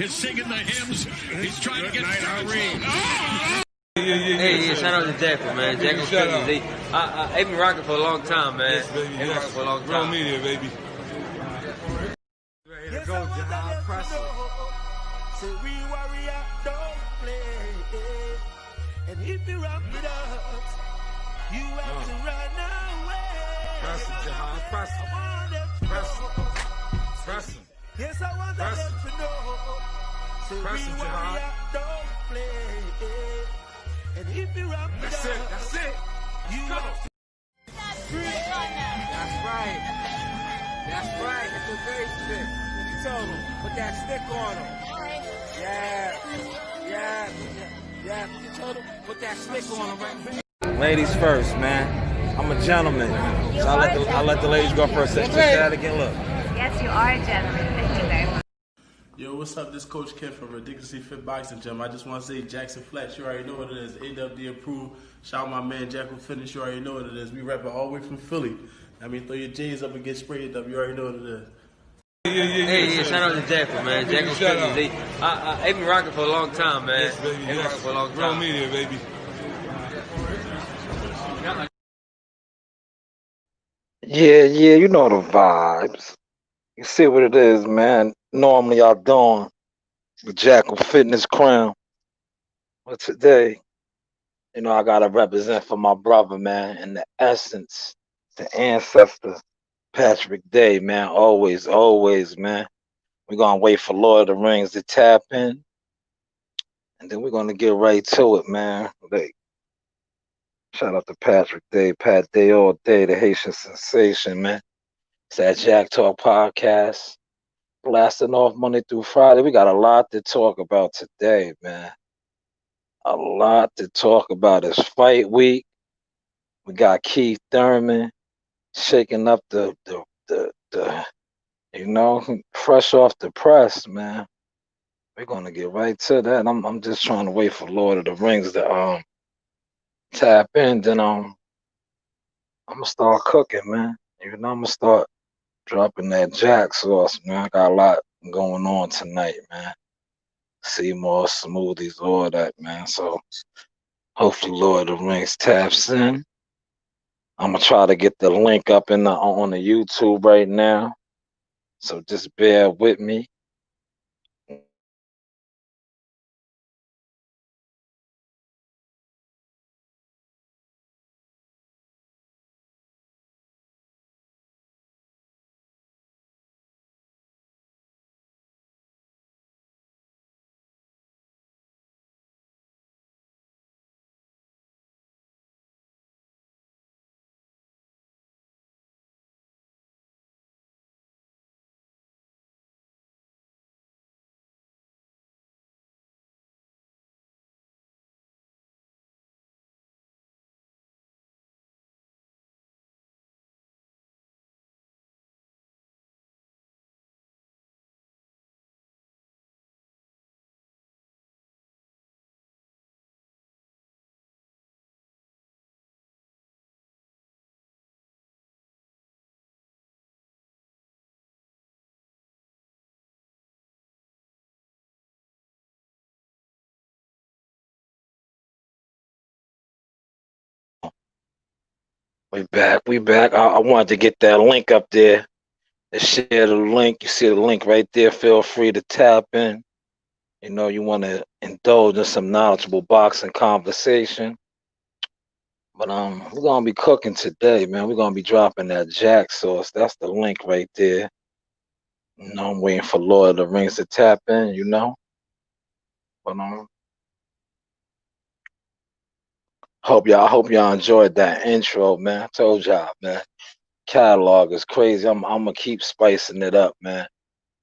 is singing the hymns. He's trying to get Hey, shout out to Jak, man. Jak is crazy. They've been rocking for a long time, man. Yes, baby. They've been rocking for a long time. Real media, baby. Ready to go, JAK. Press it. Say we warrior don't play. And if you run with us, you have to run away. Press it, JAK. Press it. Press it. Press it. Yes, I want them to know. Say Press it, we JAK. warrior don't play. And if you run with us, That's it. you have to. That's right. That's right. It's a very stick. You told him. Put that stick on him. Yeah. You told him. Put that stick on him, right? Ladies first, man. I'm a gentleman. So I let the ladies go first. Say that again, look. Yes, you are a gentleman. Thank you very much. Yo, what's up? This Coach Ken from Ridiculously Fit Boxing Gym. I just want to say Jackson Flex, you already know what it is. AWD approved. Shout out my man Jack will finish, you already know what it is. We rapping all the way from Philly. I mean, throw your J's up and get sprayed up, you already know what it is. Hey, shout out to Jak, man. Jak is crazy. They've been rocking for a long time, man. Yes, baby. They've been rocking for a long Real time. media, baby. Yeah, you know the vibes. You see what it is, man. Normally I don't the Jackal Fitness Crown. But today, I gotta represent for my brother, man, and the essence, the ancestor, Patrick Day, man. Always, man. We're gonna wait for Lord of the Rings to tap in. And then we're gonna get right to it, man. Shout out to Patrick Day, Pat Day all day, the Haitian sensation, man. It's that JAK Talk Podcast. Blasting off Monday through Friday. We got a lot to talk about today, man. A lot to talk about. It's fight week. We got Keith Thurman shaking up the fresh off the press, man. We're gonna get right to that. I'm just trying to wait for Lord of the Rings to tap in, then I'm gonna start cooking, man. I'm gonna start dropping that Jack sauce, man. I got a lot going on tonight, man. Seymour smoothies, all that, man. So hopefully Lord of the Rings taps in. I'm gonna try to get the link up on the YouTube right now. So just bear with me. We back. I wanted to get that link up there. Share the link. You see the link right there. Feel free to tap in. You want to indulge in some knowledgeable boxing conversation. But we're gonna be cooking today, man. We're gonna be dropping that Jack sauce. That's the link right there. I'm waiting for Lord of the Rings to tap in, But hope y'all enjoyed that intro, man. I told y'all, man. Catalog is crazy. I'm gonna keep spicing it up, man,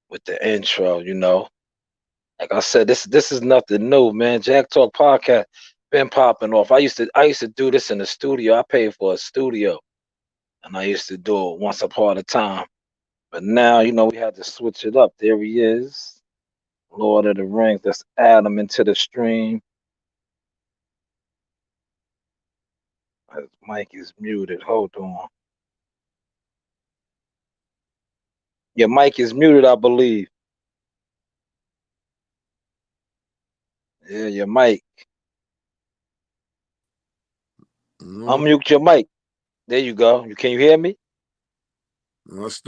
with the intro, Like I said, this is nothing new, man. JAK Talk Podcast been popping off. I used to do this in the studio. I paid for a studio, and I used to do it once upon a time. But now, we had to switch it up. There he is, Lord of the Rings. Let's add him into the stream. His mic is muted. Hold on. Your mic is muted, I believe. Yeah, your mic. No, Unmute your mic. There you go. Can you hear me? no, it's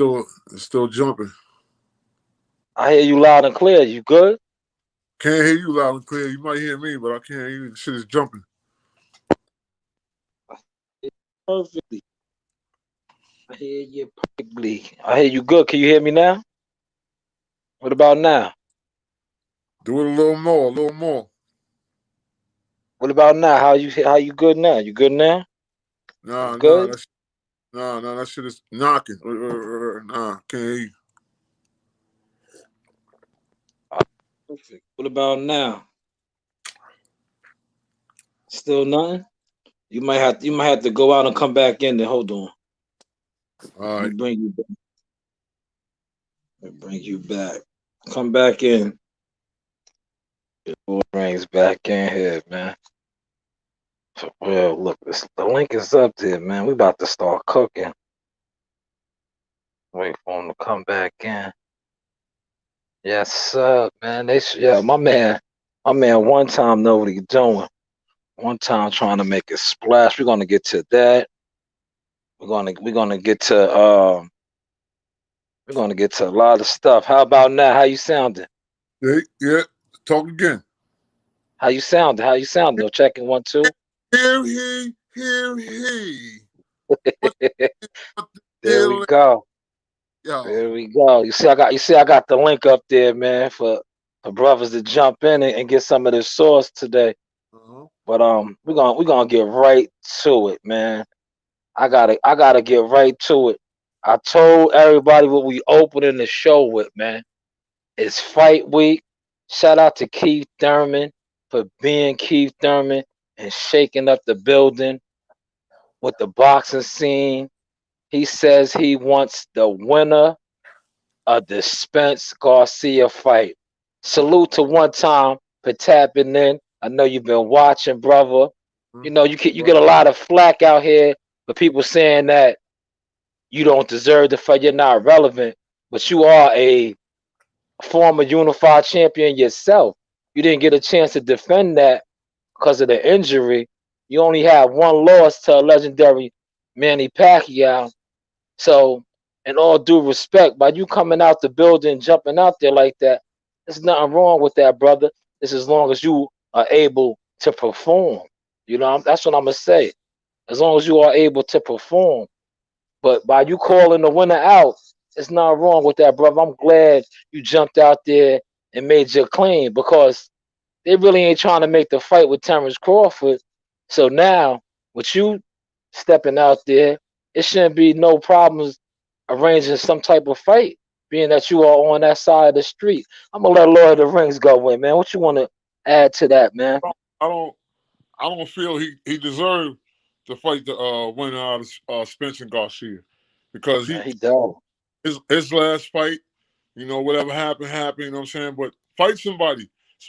still jumping. I hear you loud and clear. You good? Can't hear you loud and clear. You might hear me, but I can't hear you. The shit is jumping. Perfectly. I hear you perfectly. I hear you good. Can you hear me now? What about now? Do it a little more, a little more. What about now? How you good now? You good now? Nah, Good? that shit is knocking. Nah, can't hear you. Perfect. What about now? Still nothing? You might have to go out and come back in there. Hold on. All Let me right. bring you back. Come back in. It brings back in here, man. For real, look, the link is up there, man. We about to start cooking. Wait for him to come back in. Yes, sir, man. My man. One time know what he's doing. One time trying to make it splash. We're gonna get to that. We're gonna get to a lot of stuff. How about now? How you sounding? Yeah. Talk again. How you sounding? No, checking 1, 2. Hear he. There we go. Yo. There we go. You see, I got the link up there, man, for brothers to jump in and get some of this sauce today. Uh-huh. But we're gonna get right to it, man. I gotta get right to it. I told everybody what we opening the show with, man. It's fight week. Shout out to Keith Thurman for being Keith Thurman and shaking up the building with the boxing scene. He says he wants the winner of the Spence Garcia fight. Salute to One Time for tapping in. I know you've been watching, brother. You know, you get a lot of flack out here for people saying that you don't deserve the fight, you're not relevant, but you are a former unified champion yourself. You didn't get a chance to defend that because of the injury. You only had one loss to a legendary Manny Pacquiao. So, in all due respect, by you coming out the building, jumping out there like that, there's nothing wrong with that, brother. It's as long as you are able to perform. You know, that's what I'm gonna say. As long as you are able to perform. But by you calling the winner out, it's not wrong with that, brother. I'm glad you jumped out there and made your claim because they really ain't trying to make the fight with Terrence Crawford. So now, with you stepping out there, it shouldn't be no problems arranging some type of fight, being that you are on that side of the street. I'm gonna let Lord of the Rings go in, man. What you want to add to that, man? I don't feel he deserved to fight the winner out of Spencer Garcia because he does. His last fight, you know, whatever happened, you know what I'm saying? But fight somebody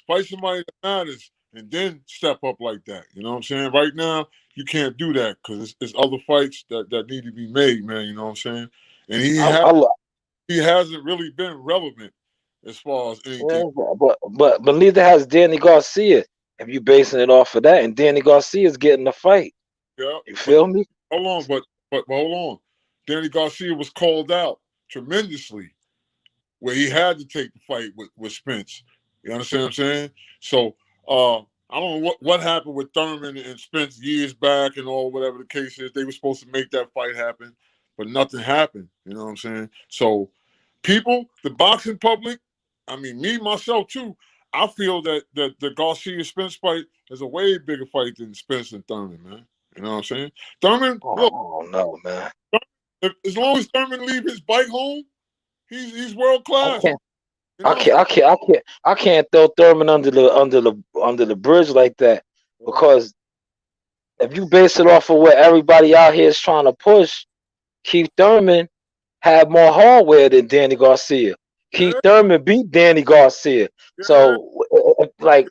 that matters, and then step up like that. You know what I'm saying? Right now, you can't do that because it's other fights that need to be made, man. You know what I'm saying? And he hasn't really been relevant as far as anything. Yeah, but neither has Danny Garcia. If you basing it off of that, and Danny Garcia's getting the fight. Yeah, you feel me? Hold on, but hold on. Danny Garcia was called out tremendously where he had to take the fight with Spence. You understand what I'm saying? So I don't know what happened with Thurman and Spence years back and all, whatever the case is. They were supposed to make that fight happen, but nothing happened. You know what I'm saying? So people, the boxing public, I mean, me, myself too, I feel that the Garcia-Spence fight is a way bigger fight than Spence and Thurman, man. You know what I'm saying? Thurman, look, no, man. As long as Thurman leave his bike home, he's world class. I can't throw Thurman under the bridge like that because if you base it off of what everybody out here is trying to push, Keith Thurman had more hardware than Danny Garcia. Keith Thurman beat Danny Garcia. So like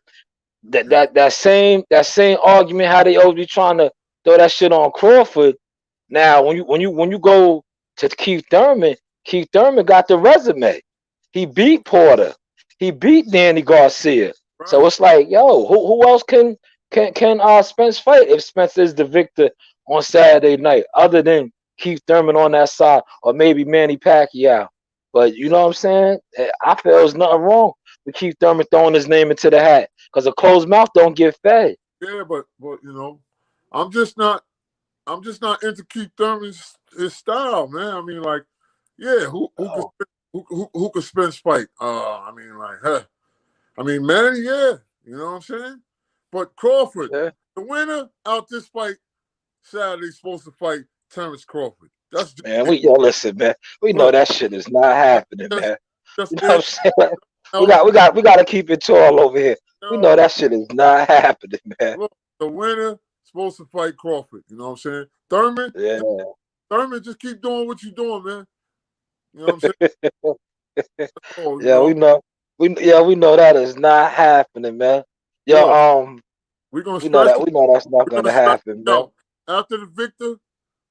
that same argument how they always be trying to throw that shit on Crawford. Now when you go to Keith Thurman got the resume. He beat Porter. He beat Danny Garcia. So it's like, yo, who else can Spence fight if Spence is the victor on Saturday night, other than Keith Thurman on that side, or maybe Manny Pacquiao? But you know what I'm saying? I feel there's nothing wrong with Keith Thurman throwing his name into the hat, because a closed mouth don't get fed. Yeah, but you know, I'm just not into Keith Thurman's his style, man. I mean, like, yeah, who could Spence fight? I mean, like, huh. I mean, Manny, yeah, you know what I'm saying? But Crawford, the winner out this fight Saturday's supposed to fight Terrence Crawford. That's just, man, listen, man. We know that shit is not happening, man. You know what I'm saying? We got to keep it tall over here. We know that shit is not happening, man. Look, the winner supposed to fight Crawford. You know what I'm saying? Thurman, Thurman, just keep doing what you're doing, man. You know what I'm saying? Yeah, we know. We know that is not happening, man. Yo, we know that's not gonna happen, man. After the victor,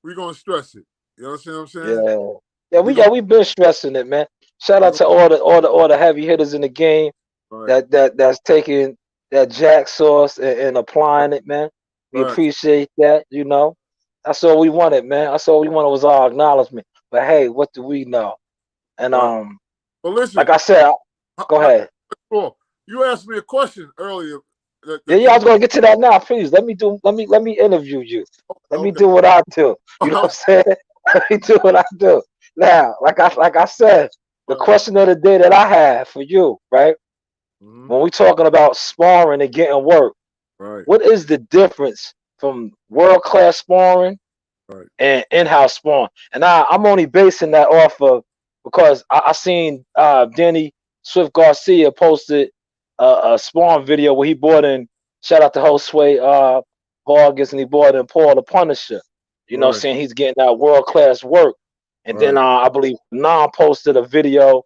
we're gonna stress it. You know what I'm saying? Yeah, we've been stressing it, man. Shout out to all the heavy hitters in the game that's taking that Jak sauce and applying it, man. We appreciate that, you know. That's all we wanted, man. That's all we wanted was our acknowledgement. But hey, what do we know? And well, listen, like I said, go ahead. You asked me a question earlier. I was gonna get to that now. Please let me interview you. Let me do what I do. You know what I'm saying? Let me do what I do. Now, like I said, the question of the day that I have for you, right? Mm-hmm. When we talking about sparring and getting work, what is the difference from world class sparring and in-house sparring? And I'm only basing that off of because I seen Danny Swift Garcia posted a sparring video where he brought in, shout out to Josue Vargas, and he brought in Paul the Punisher. You know what I'm saying? He's getting that world class work. And then I believe Nam posted a video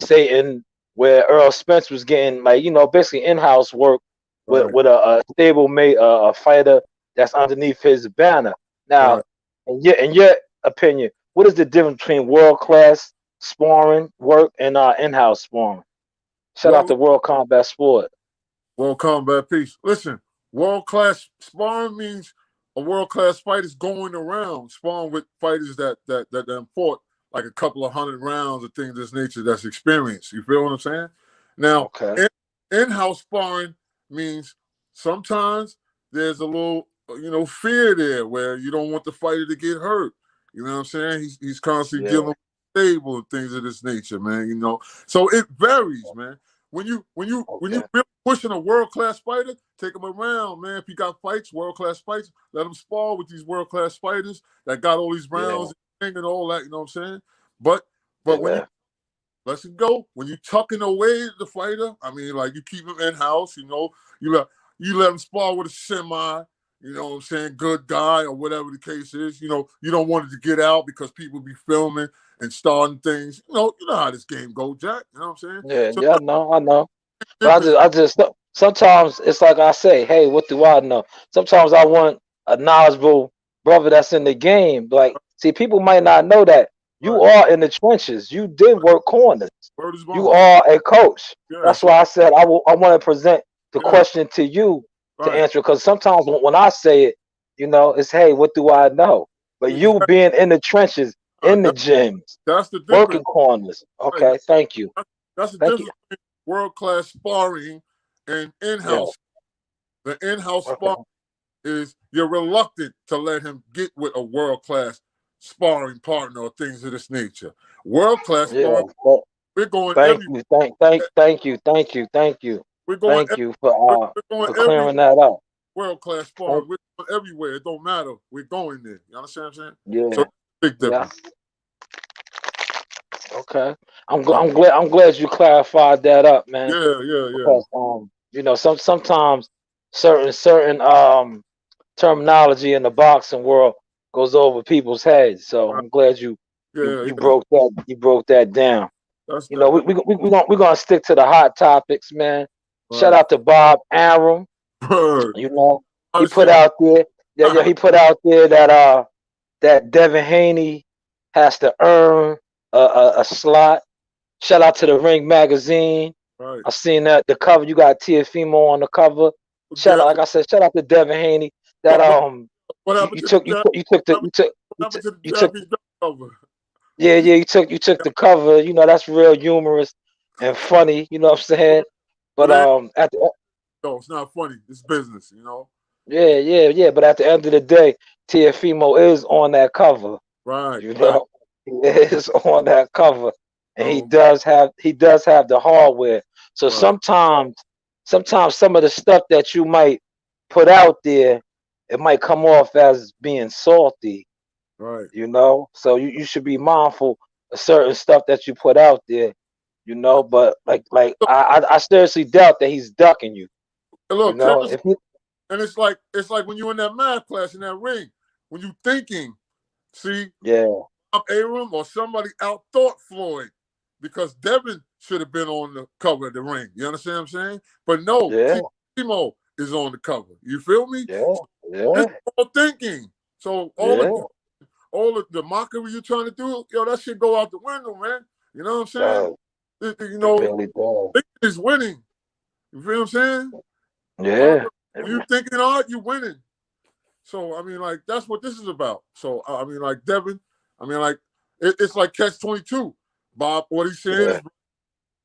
saying where Earl Spence was getting, like, you know, basically in-house work with a stable mate, a fighter that's underneath his banner. Now, in your opinion, what is the difference between world class sparring work and in-house sparring? Shout out to World Combat Sport. World Combat Peace. Listen, world class sparring means a world class fighter is going around sparring with fighters that fought like a couple of hundred rounds of things of this nature, that's experienced. You feel what I'm saying? Now, in-house sparring means sometimes there's a little, you know, fear there where you don't want the fighter to get hurt. You know what I'm saying? He's constantly dealing with stable and things of this nature, man. You know, so it varies, man. When you really pushing a world class fighter, take him around, man. If you got fights, world class fights, let him spar with these world class fighters that got all these rounds and all that. You know what I'm saying? But when you let it go, when you tucking away the fighter, I mean, like, you keep him in house. You know, you let him spar with a semi. You know what I'm saying? Good guy or whatever the case is. You know, you don't want it to get out because people be filming and starting things. You know how this game goes, Jak. You know what I'm saying? I know. But I just sometimes it's like I say, hey, what do I know? Sometimes I want a knowledgeable brother that's in the game. Like, see, people might not know that you are in the trenches. You did work corners. You are a coach. That's why I said I want to present the question to you to answer, because sometimes when I say it, you know, it's, hey, what do I know? But you being in the trenches, in the gyms, that's the working corners. Okay, thank you. That's the difference between world-class sparring and in-house. The in-house sparring is you're reluctant to let him get with a world-class sparring partner or things of this nature. World-class sparring, we're going everywhere. Thank you. Thank you for clearing that up. World-class sparring, we're going everywhere. It don't matter. We're going there. You understand what I'm saying? Yeah. So, big difference. Okay. I'm glad you clarified that up, man. Yeah. Because, you know, sometimes certain terminology in the boxing world goes over people's heads. So I'm glad you broke that down. You know, we're gonna stick to the hot topics, man. Shout out to Bob Arum. You know, he put out there that Devin Haney has to earn a slot. Shout out to the Ring Magazine. Right. I seen that the cover. You got Tiafimo on the cover. Shout out, like I said, shout out to Devin Haney. That What happened you to took the you took the what happened to the you took Japanese cover? yeah you took the cover. You know that's real humorous and funny. You know what I'm saying? But at the No, it's not funny. It's business, you know. yeah. But at the end of the day, Tiafimo is on that cover. Right. You know, he is on that cover, and he So, does have the hardware. So sometimes some of the stuff that you might put out there, it might come off as being salty. right. You know, so you should be mindful of certain stuff that you put out there. You know, but I seriously doubt that he's ducking you. And You look, check know, this. if he And it's like when you're in that math class in that ring, when you thinking, see, yeah Aram or somebody outthought Floyd because Devin should have been on the cover of the ring. You understand what I'm saying? But no, yeah Timo is on the cover. You feel me? yeah It's all thinking. So yeah. all of the mockery you're trying to do, yo, that shit go out the window, man. You know what I'm saying? You know, really does. thinking is winning. You feel what I'm saying? Yeah. When you thinking hard, you winning. So I mean, like that's what this is about. So I mean, like Devin, I mean, like it's like catch-22. Bob, what he's saying is,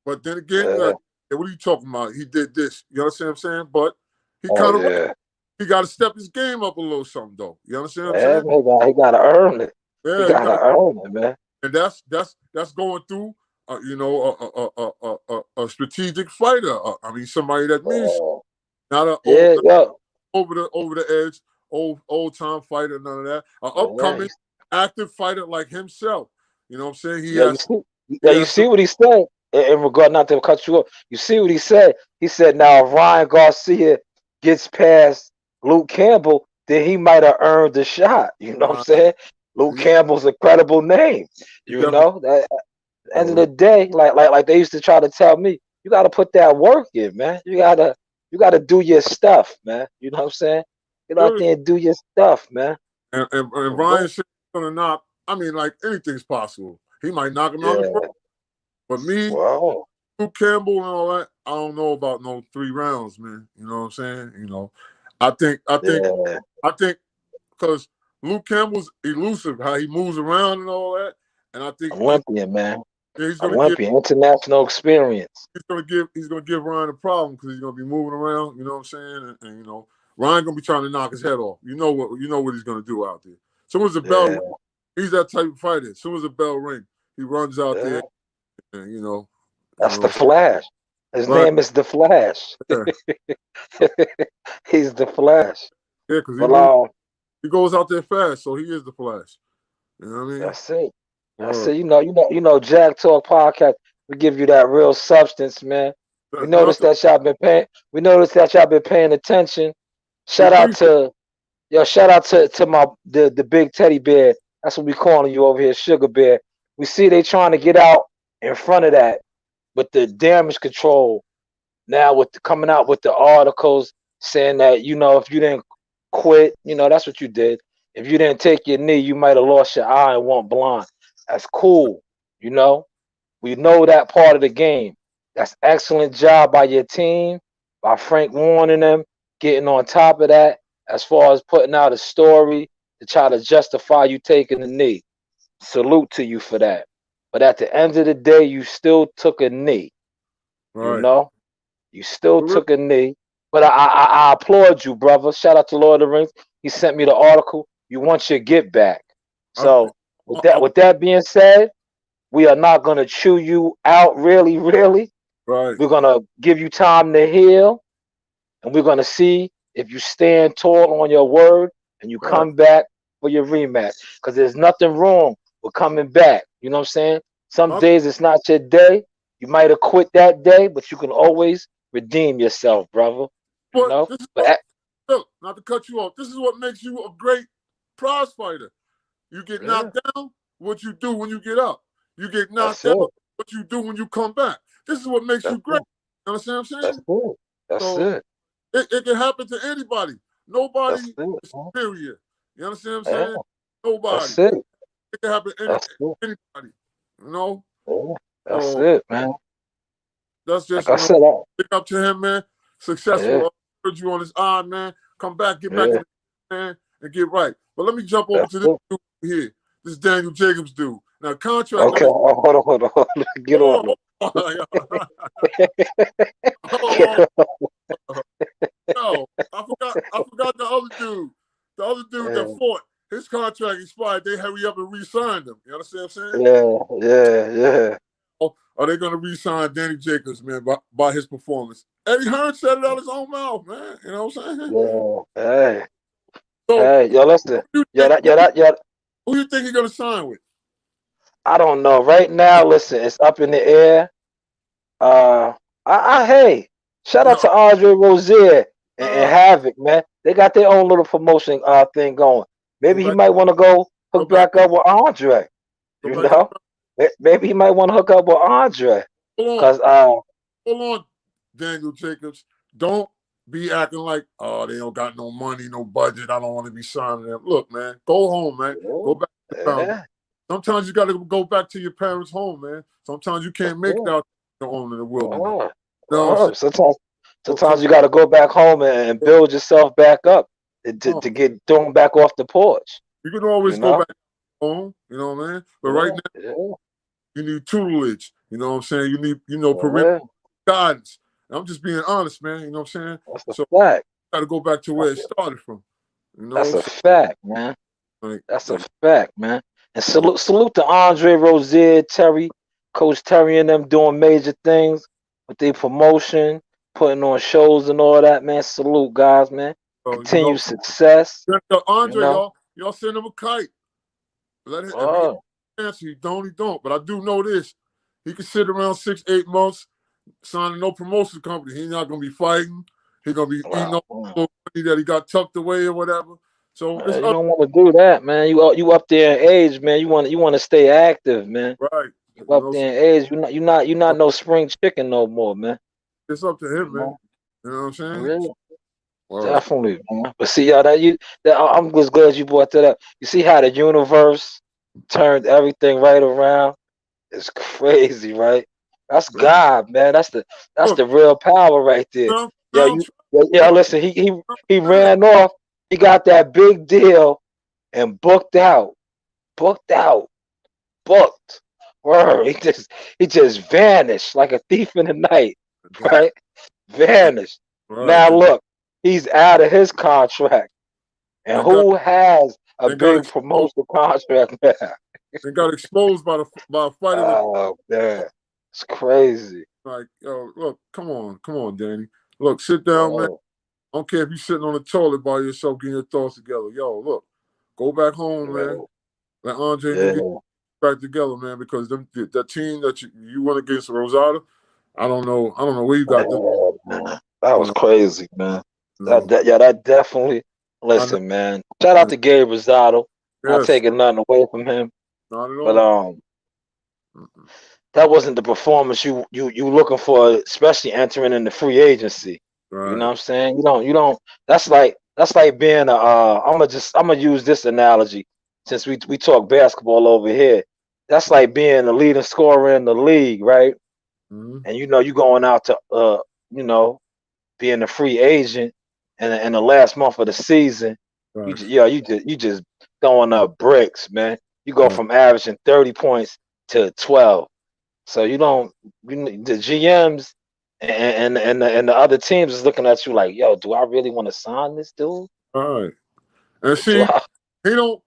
but then again, like, hey, what are you talking about? He did this. You understand what I'm saying? But he kind of he got to step his game up a little something though. You understand what I'm saying? He got to earn it. Yeah, he got to earn it, man. And that's going through, you know, a strategic fighter. I mean, somebody that means not a over the edge, old time fighter, none of that. An upcoming active fighter like himself. You know what I'm saying? You see what he said in regard, not to cut you off. You see what he said? He said, now if Ryan Garcia gets past Luke Campbell, then he might have earned the shot. You know what I'm saying? Luke Campbell's a credible name. You know, that at the end of the day, like they used to try to tell me, you got to put that work in, man. You gotta do your stuff, man. You know what I'm saying? Get out there and do your stuff, man. And Ryan said he's gonna knock. I mean, like anything's possible. He might knock him out. But me, Luke Campbell and all that, I don't know about no 3 rounds, man. You know what I'm saying? You know, I think because Luke Campbell's elusive, how he moves around and all that, and I think Olympian, man. Yeah, he's gonna Olympian, international experience. He's gonna give Ryan a problem because he's gonna be moving around. You know what I'm saying? And you know, Ryan gonna be trying to knock his head off. You know what he's gonna do out there. Soon as the bell, he's that type of fighter. As soon as the bell ring, he runs out there. And, you know, that's the Flash. His name is the Flash. Yeah. He's the Flash. Yeah, because he goes out there fast, so he is the Flash. You know what I mean? That's it. That's it. You know, JAK Talk Podcast. We give you that real substance, man. We noticed that y'all been paying. We noticed that y'all been paying attention. Shout out to the big teddy bear. That's what we calling you over here, Sugar Bear. We see they trying to get out in front of that with the damage control. Now coming out with the articles saying that, you know, if you didn't quit, you know, that's what you did. If you didn't take your knee, you might have lost your eye and went blind. That's cool. You know, we know that part of the game. That's excellent job by your team, by Frank warning them, getting on top of that as far as putting out a story to try to justify you taking the knee. Salute to you for that. But at the end of the day, you still took a knee. Right. You know, you still took a knee. But I applaud you, brother. Shout out to Lord of the Rings. He sent me the article. You want your get back. So with that being said, we are not going to chew you out really. Right. We're going to give you time to heal. And we're going to see if you stand tall on your word and you come back for your rematch. Because there's nothing wrong with coming back. You know what I'm saying? Some days it's not your day. You might have quit that day, but you can always redeem yourself, brother. You know? Look, not to cut you off, this is what makes you a great prize fighter. You get knocked down, what you do when you get up. You get knocked down, what you do when you come back. This is what makes you great. You understand what I'm saying? That's it. It can happen to anybody. Nobody is superior. You understand what I'm saying? Nobody. That's it. It can happen to anybody. You know? That's it, man. just like I said, big up to him, man. Successful. Heard you on his eye, man. Come back, get back to the man, and get right. But let me jump over to this dude here. This Daniel Jacobs dude. Now contract. Okay, hold on. Get on. No, I forgot the other dude. The other dude that fought. His contract expired. They hurry up and re-signed him. You understand what I'm saying? Yeah. Oh, are they going to re-sign Danny Jacobs, man, by his performance? Eddie Hearn said it out of his own mouth, man. You know what I'm saying? Yeah. So, yo, listen. Who you think he's going to sign with? I don't know. Right now, listen, it's up in the air. Hey, shout out to Andre Rozier and Havoc, man. They got their own little promotion thing going. Maybe he might want to go hook back up with Andre. You know? Maybe he might want to hook up with Andre. Hold on, Daniel Jacobs. Don't be acting like, they don't got no money, no budget. I don't want to be signing them. Look, man, go home, man. Go back to the family. Sometimes you got to go back to your parents' home, man. Sometimes you can't make it out your own in the wilderness. Sometimes you got to go back home and build yourself back up to get thrown back off the porch. You can always go back home, you know what I mean? But right now, you need tutelage. You know what I'm saying? You need, parental guidance. And I'm just being honest, man. You know what I'm saying? That's a fact. You got to go back to where it started from. You know that's a fact, man. That's a fact, man. And salute to Andre Rozier, Coach Terry and them doing major things with their promotion, putting on shows and all that, man. Salute, guys, man. Continue success. Andre, y'all send him a kite. Let him answer. He don't. But I do know this. He can sit around 6-8 months, signing no promotion company. He's not going to be fighting. He's going to be eating up money that he got tucked away or whatever. So you don't want to do that, man. You up there in age, man. You want to stay active, man. Right. You up there in age. You're not no spring chicken no more, man. It's up to him, man. You know what I'm saying? Really? Definitely, man. But see, y'all, I'm just glad you brought that up. You see how the universe turned everything right around? It's crazy, right? That's God, man. That's the real power right there. Listen, he ran off. He got that big deal and booked out. Word. He just vanished like a thief in the night. Right? Vanished. Right. Now look, he's out of his contract. And who has a big promotional contract now? They got exposed by a fighter. Oh man. It's crazy. Like, look, come on, Danny. Look, sit down, man. I don't care if you're sitting on the toilet by yourself getting your thoughts together. Yo, look, go back home, man. Let Andre get back together, man, because that team that you went against Rosado, I don't know where you got them. That was crazy, man. That definitely. Listen, man. Shout out to Gabe Rosado. Not taking nothing away from him. Not at all. But that wasn't the performance you looking for, especially entering in the free agency. Right. You know what I'm saying? You don't. That's like being I'm gonna use this analogy since we talk basketball over here. That's like being the leading scorer in the league, right? Mm-hmm. And you going out to being a free agent in the last month of the season. Right. You just throwing up bricks, man. You go from averaging 30 points to 12. So the GMs and the other teams is looking at you like, yo, do I really want to sign this dude? All right. And see, he don't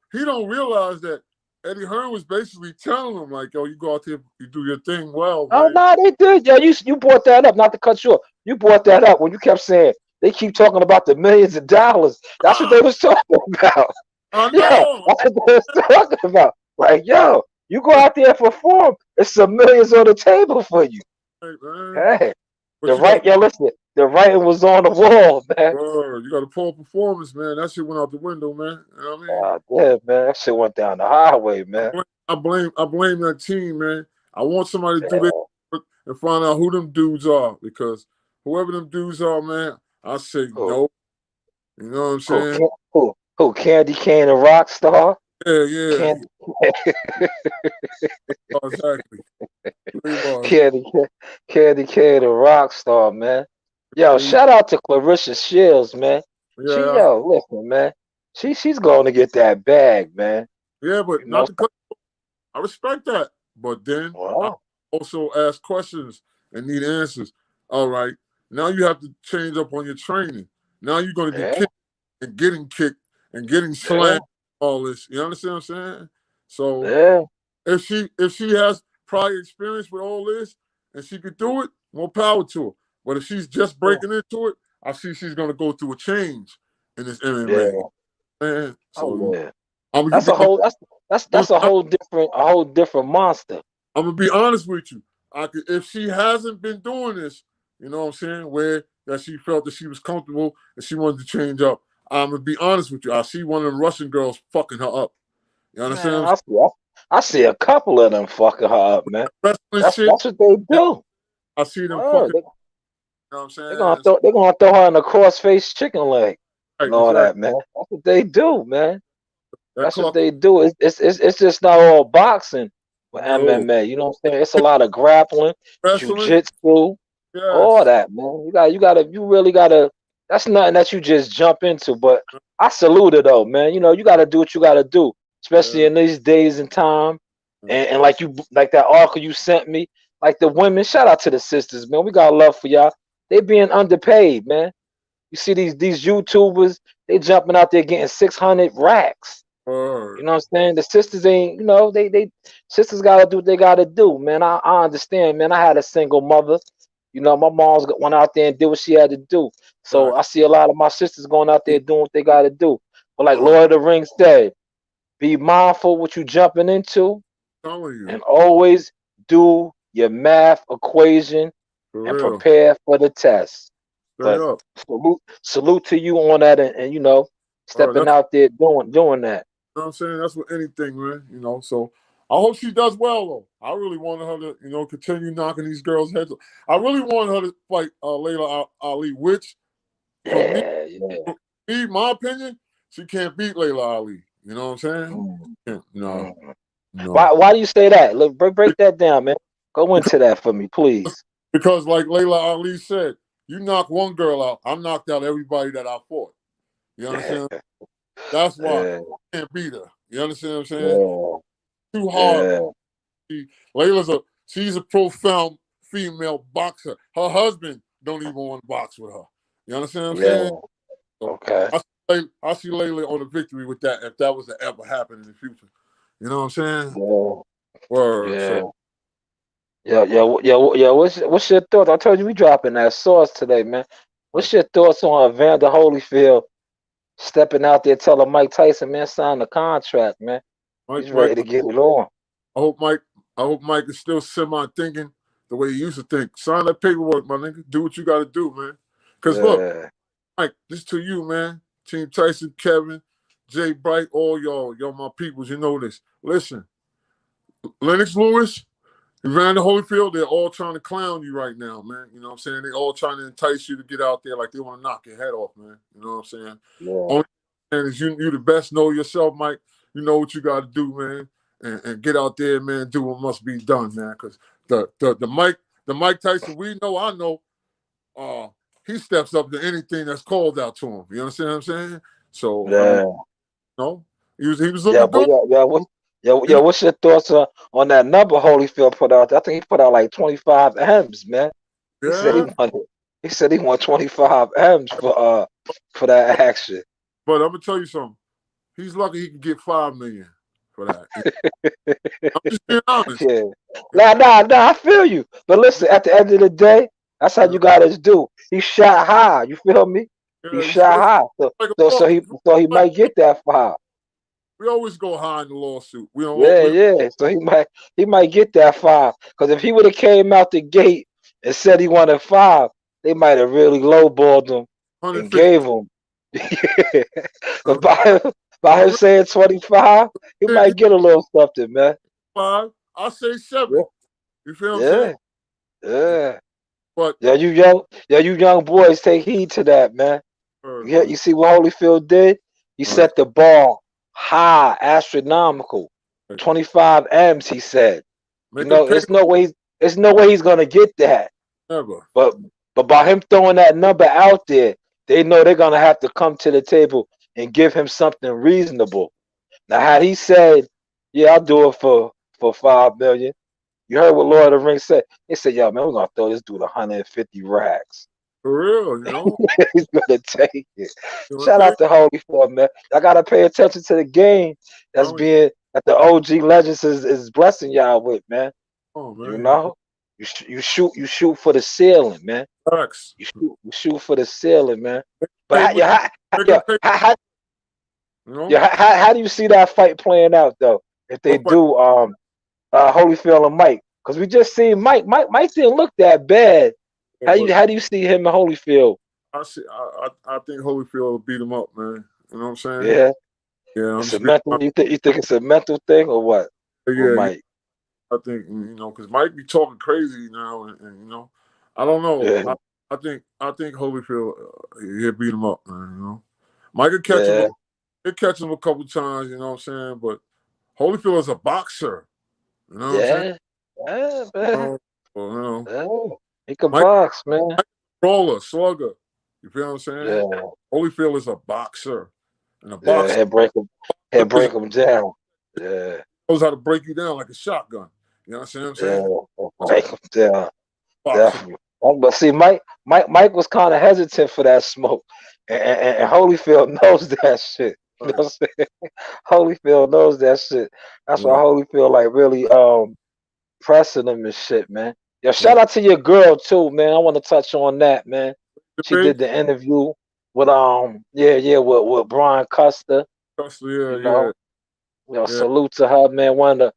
realize that Eddie Hearn was basically telling him like, yo, you go out there, you do your thing well. Oh no, they did. Yeah, you brought that up. Not to cut you off. You brought that up when you kept saying they keep talking about the millions of dollars. That's what they was talking about. I know. That's what they was talking about. Like, yo, you go out there and perform. It's some millions on the table for you. Hey. Listen, the writing was on the wall, man. You got a poor performance, man. That shit went out the window, man. You know what I mean? Yeah, man. That shit went down the highway, man. I blame that team, man. I want somebody to do this and find out who them dudes are, because whoever them dudes are, man, I say no. You know what I'm saying? Who? Candy Cane and Rockstar? Yeah. Candy, Exactly. Candy, Candy K, the rock star, man. Yo, Yeah. shout out to Clarissa Shields, man. Yeah. Listen, man. She's going to get that bag, man. Yeah, but You know. not to cut. I respect that, but then I Wow. also ask questions and need answers. All right, now you have to change up on your training. Now you're going to be Yeah. kicked and getting slammed. All this, you understand what I'm saying? So Yeah. if she has prior experience with all this and she could do it, more power to her. But if she's just breaking into it, I see she's going to go through a change in this MMA. Yeah. Man, so Yeah. I'm That's a whole that's a whole different monster. I'm gonna be honest with you. If she hasn't been doing this, you know what I'm saying, where that she felt that she was comfortable and she wanted to change up, I'm gonna be honest with you. I see one of them Russian girls fucking her up. You understand? Man, I see a couple of them fucking her up, man. That's what they do. I see them fucking. You know what I'm saying? They're gonna throw her in a cross-faced chicken leg and all that, man. That's what they do, man. That's what they do. It's just not all boxing with MMA. You know what I'm saying? It's a lot of grappling, jiu-jitsu, all that, man. You really gotta. That's nothing that you just jump into. But I salute it though, man. You know, you gotta do what you gotta do, especially in these days and time. And like that article you sent me, like the women. Shout out to the sisters, man. We got love for y'all. They being underpaid, man. You see these YouTubers, they jumping out there getting 600 racks. You know what I'm saying? The sisters ain't, they sisters gotta do what they gotta do, man. I understand, man. I had a single mother. You know, my mom's went out there and did what she had to do. So I see a lot of my sisters going out there doing what they gotta do. But like Lord of the Rings said, be mindful what you jumping into, and always do your math equation and prepare for the test. But salute to you on that, and stepping out there doing that. You know what I'm saying? That's with anything, man. You know, so I hope she does well, though. I really wanted her to, continue knocking these girls' heads off. I really wanted her to fight Layla Ali, which, for me, my opinion, she can't beat Layla Ali. You know what I'm saying? No. Why do you say that? Look, break that down, man. Go into that for me, please. Because, like Layla Ali said, you knock one girl out, I knocked out everybody that I fought. You understand? That's why I can't beat her. You understand what I'm saying? Too hard. She's a profound female boxer. Her husband don't even want to box with her. You understand what I'm saying? So I see Layla on a victory with that if that was to ever happen in the future. You know what I'm saying? So. Yeah. What's your thoughts? I told you we dropping that sauce today, man. What's your thoughts on Evander Holyfield stepping out there telling Mike Tyson, man, sign the contract, man? He's ready to get it on. I hope Mike is still semi-thinking the way he used to think. Sign that paperwork, my nigga. Do what you got to do, man. Because look, Mike, this to you, man. Team Tyson, Kevin, Jay Bright, all y'all my peoples, you know this. Listen, Lennox Lewis, Evander Holyfield, they're all trying to clown you right now, man. You know what I'm saying? They're all trying to entice you to get out there like they want to knock your head off, man. You know what I'm saying? Only thing is you the best know yourself, Mike. You know what you got to do, man. And get out there, man, do what must be done, man. Because the Mike Tyson I know, he steps up to anything that's called out to him. You understand what I'm saying? So, he was looking good. What's your thoughts on that number Holyfield put out? I think he put out like 25 M's, man. He said he won 25 M's for that action. But I'm gonna tell you something. He's lucky he can get $5 million for that. I'm just being honest. Nah, I feel you. But listen, at the end of the day, that's how you gotta do. He shot high. You feel me? He shot high. So he might get that $5. We always go high in the lawsuit. We don't. So he might get that $5. Because if he would have came out the gate and said he wanted $5, they might have really lowballed him and gave him. But by him saying 25, he might get a little something, man. 5, I say 7. You feel what I'm saying? Yeah. But you young boys, take heed to that, man. You see what Holyfield did? He set the bar high, astronomical, 25 M's. He said, Make it pay. there's no way he's gonna get that. Never. But by him throwing that number out there, they know they're gonna have to come to the table and give him something reasonable. Now, had he said, "Yeah, I'll do it for $5 million," you heard what Lord of the Rings said. They said, "Yo, man, we're gonna throw this dude 150 racks." For real, He's gonna take it. Shout out to Holyfield, man. I gotta pay attention to the game that the OG Legends is blessing y'all with, man. Oh, man. You know, you shoot for the ceiling, man. Facts. You shoot for the ceiling, man. But how do you see that fight playing out though? If they do Holyfield and Mike, because we just seen Mike didn't look that bad. How do you see him and Holyfield? I think Holyfield will beat him up, man. You know what I'm saying? Yeah. Yeah. It's a mental. You think it's a mental thing or what? Yeah. Or Mike? I think because Mike be talking crazy now, and I don't know. Yeah. I think Holyfield he'll beat him up, man. Mike could catch him. He'll catch him a couple times. You know what I'm saying? But Holyfield is a boxer. You know what I'm saying? Yeah, man. He can Mike, box, man. Brawler, slugger. You feel what I'm saying? Yeah. Holyfield is a boxer. And a boxer. He'll break him down. Yeah. Knows how to break you down like a shotgun. You know what I'm saying? Yeah. Break him down. Definitely. But see, Mike was kind of hesitant for that smoke. And Holyfield knows that shit. You know what I'm saying? Holyfield knows that shit. That's why Holyfield like really pressing him and shit, man. Yo, shout out to your girl too, man. I want to touch on that, man. She did the interview with with Brian Custer. Salute to her, man. One of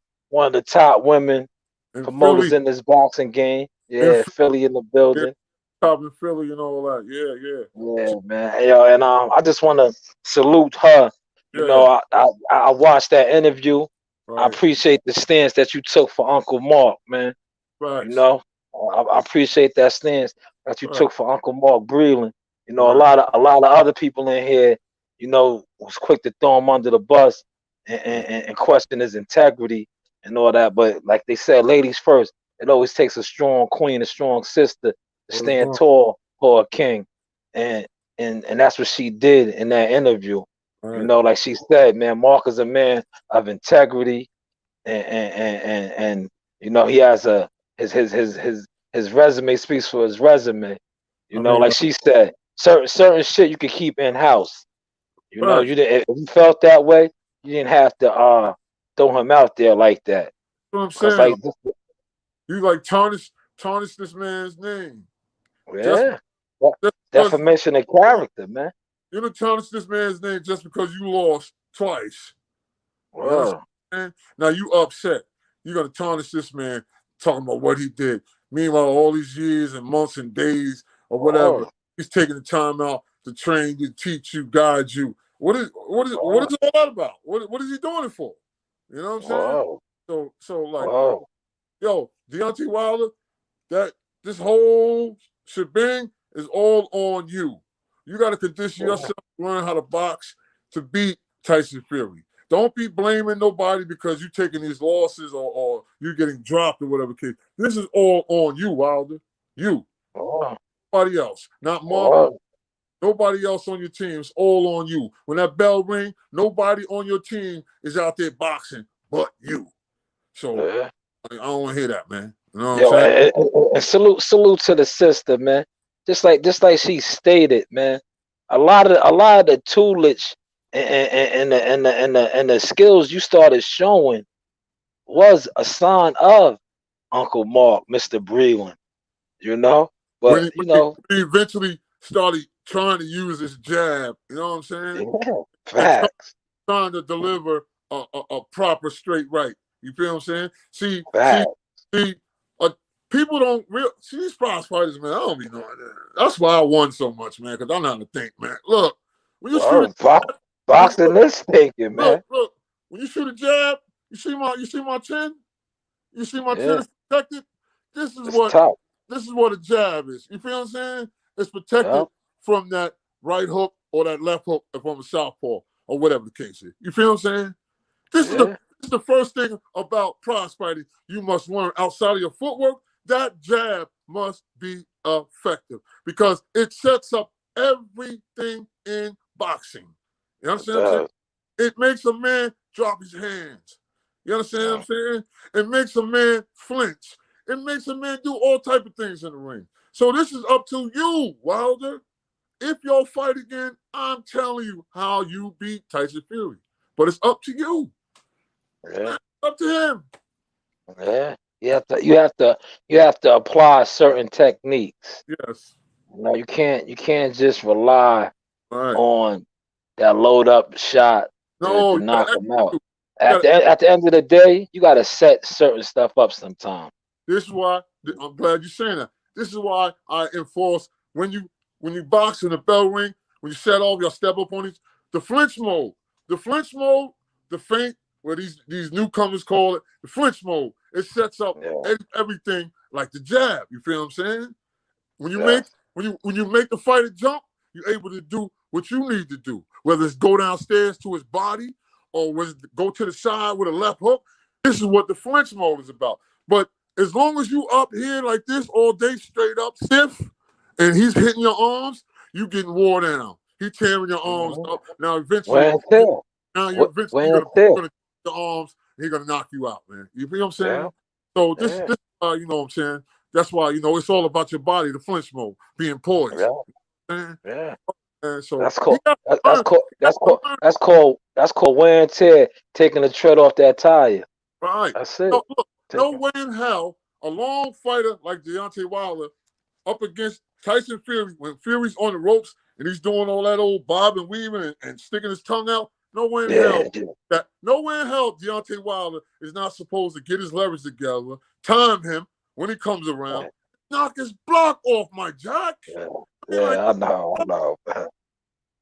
the top women promoters in this boxing game. Yeah, Philly in the building. Top in Philly and all that. Yeah, man. Yo, and I just want to salute her. You know, I watched that interview. Right. I appreciate the stance that you took for Uncle Mark, man. Right. You know, I appreciate that stance that you took for Uncle Mark Breland. You know, a lot of other people in here, you know, was quick to throw him under the bus and question his integrity and all that. But like they said, ladies first. It always takes a strong queen, a strong sister to stand tall for a king, and that's what she did in that interview. Right. You know, like she said, man, Mark is a man of integrity, and you know he has his resume speaks for his resume. You know, like she said, certain shit you could keep in house. You know, you didn't. If you felt that way, you didn't have to throw him out there like that. That's what I'm saying. You like tarnish this man's name. Yeah. Defamation of character, man. You don't tarnish this man's name just because you lost twice. Wow. Now you upset. You're gonna tarnish this man talking about what he did. Meanwhile, all these years and months and days or whatever, he's taking the time out to train you, teach you, guide you. What is all that about? What is he doing it for? You know what I'm saying? So like yo, Deontay Wilder, that this whole shebang is all on you. You got to condition yourself to learn how to box to beat Tyson Fury. Don't be blaming nobody because you're taking these losses or you're getting dropped or whatever case. This is all on you, Wilder. You. Nobody else. Not Mark. Nobody else on your team. It's all on you. When that bell rings, nobody on your team is out there boxing but you. So I don't want to hear that, man. You know what I'm saying? And salute to the sister, man. Just like she stated, man. A lot of the toolage and the skills you started showing was a sign of Uncle Mark, Mr. Breland. You know, but he eventually started trying to use his jab. You know what I'm saying? Yeah, facts. Trying to deliver a proper straight right. You feel what I'm saying? See, people don't see these prize fighters, man. I don't be knowing that. That's why I won so much, man, because I know how to think, man. Look, when you shoot boxing is thinking, man. Look, when you shoot a jab, you see my chin? You see my chin is protected? This is what a jab is. You feel what I'm saying? It's protected from that right hook or that left hook if I'm a southpaw. or whatever the case is. You feel what I'm saying? This is the first thing about prize fighting you must learn outside of your footwork. That jab must be effective because it sets up everything in boxing. You understand what I'm saying? It makes a man drop his hands. You understand what I'm saying? It makes a man flinch. It makes a man do all type of things in the ring. So this is up to you, Wilder. If you'll fight again, I'm telling you how you beat Tyson Fury. But it's up to you. Yeah. It's up to him. Yeah. You have to apply certain techniques. Yes. You know, you can't just rely on that load up shot to knock them out. At the end of the day, you got to set certain stuff up sometime. This is why I'm glad you're saying that. This is why I enforce when you box in the bell ring, when you set off your step up on the flinch mode, the feint, where these newcomers call it, the flinch mode. It sets up everything like the jab. You feel what I'm saying? When you make the fighter jump, you're able to do what you need to do, whether it's go downstairs to his body or go to the side with a left hook. This is what the flinch mode is about. But as long as you up here like this all day, straight up stiff, and he's hitting your arms, you getting wore down. He's tearing your arms up. Now eventually, you're gonna put the arms, and he's gonna knock you out, man. You feel what I'm saying? Yeah. So this you know what I'm saying? That's why, it's all about your body, the flinch mode, being poised. Yeah. And so that's called wear and tear, taking the tread off that tire. Right. That's it. Look, no way in hell a long fighter like Deontay Wilder up against Tyson Fury, when Fury's on the ropes and he's doing all that old bob and weaving and sticking his tongue out, no way in hell Deontay Wilder is not supposed to get his leverage together, time him when he comes around, knock his block off, my Jack. I know, man.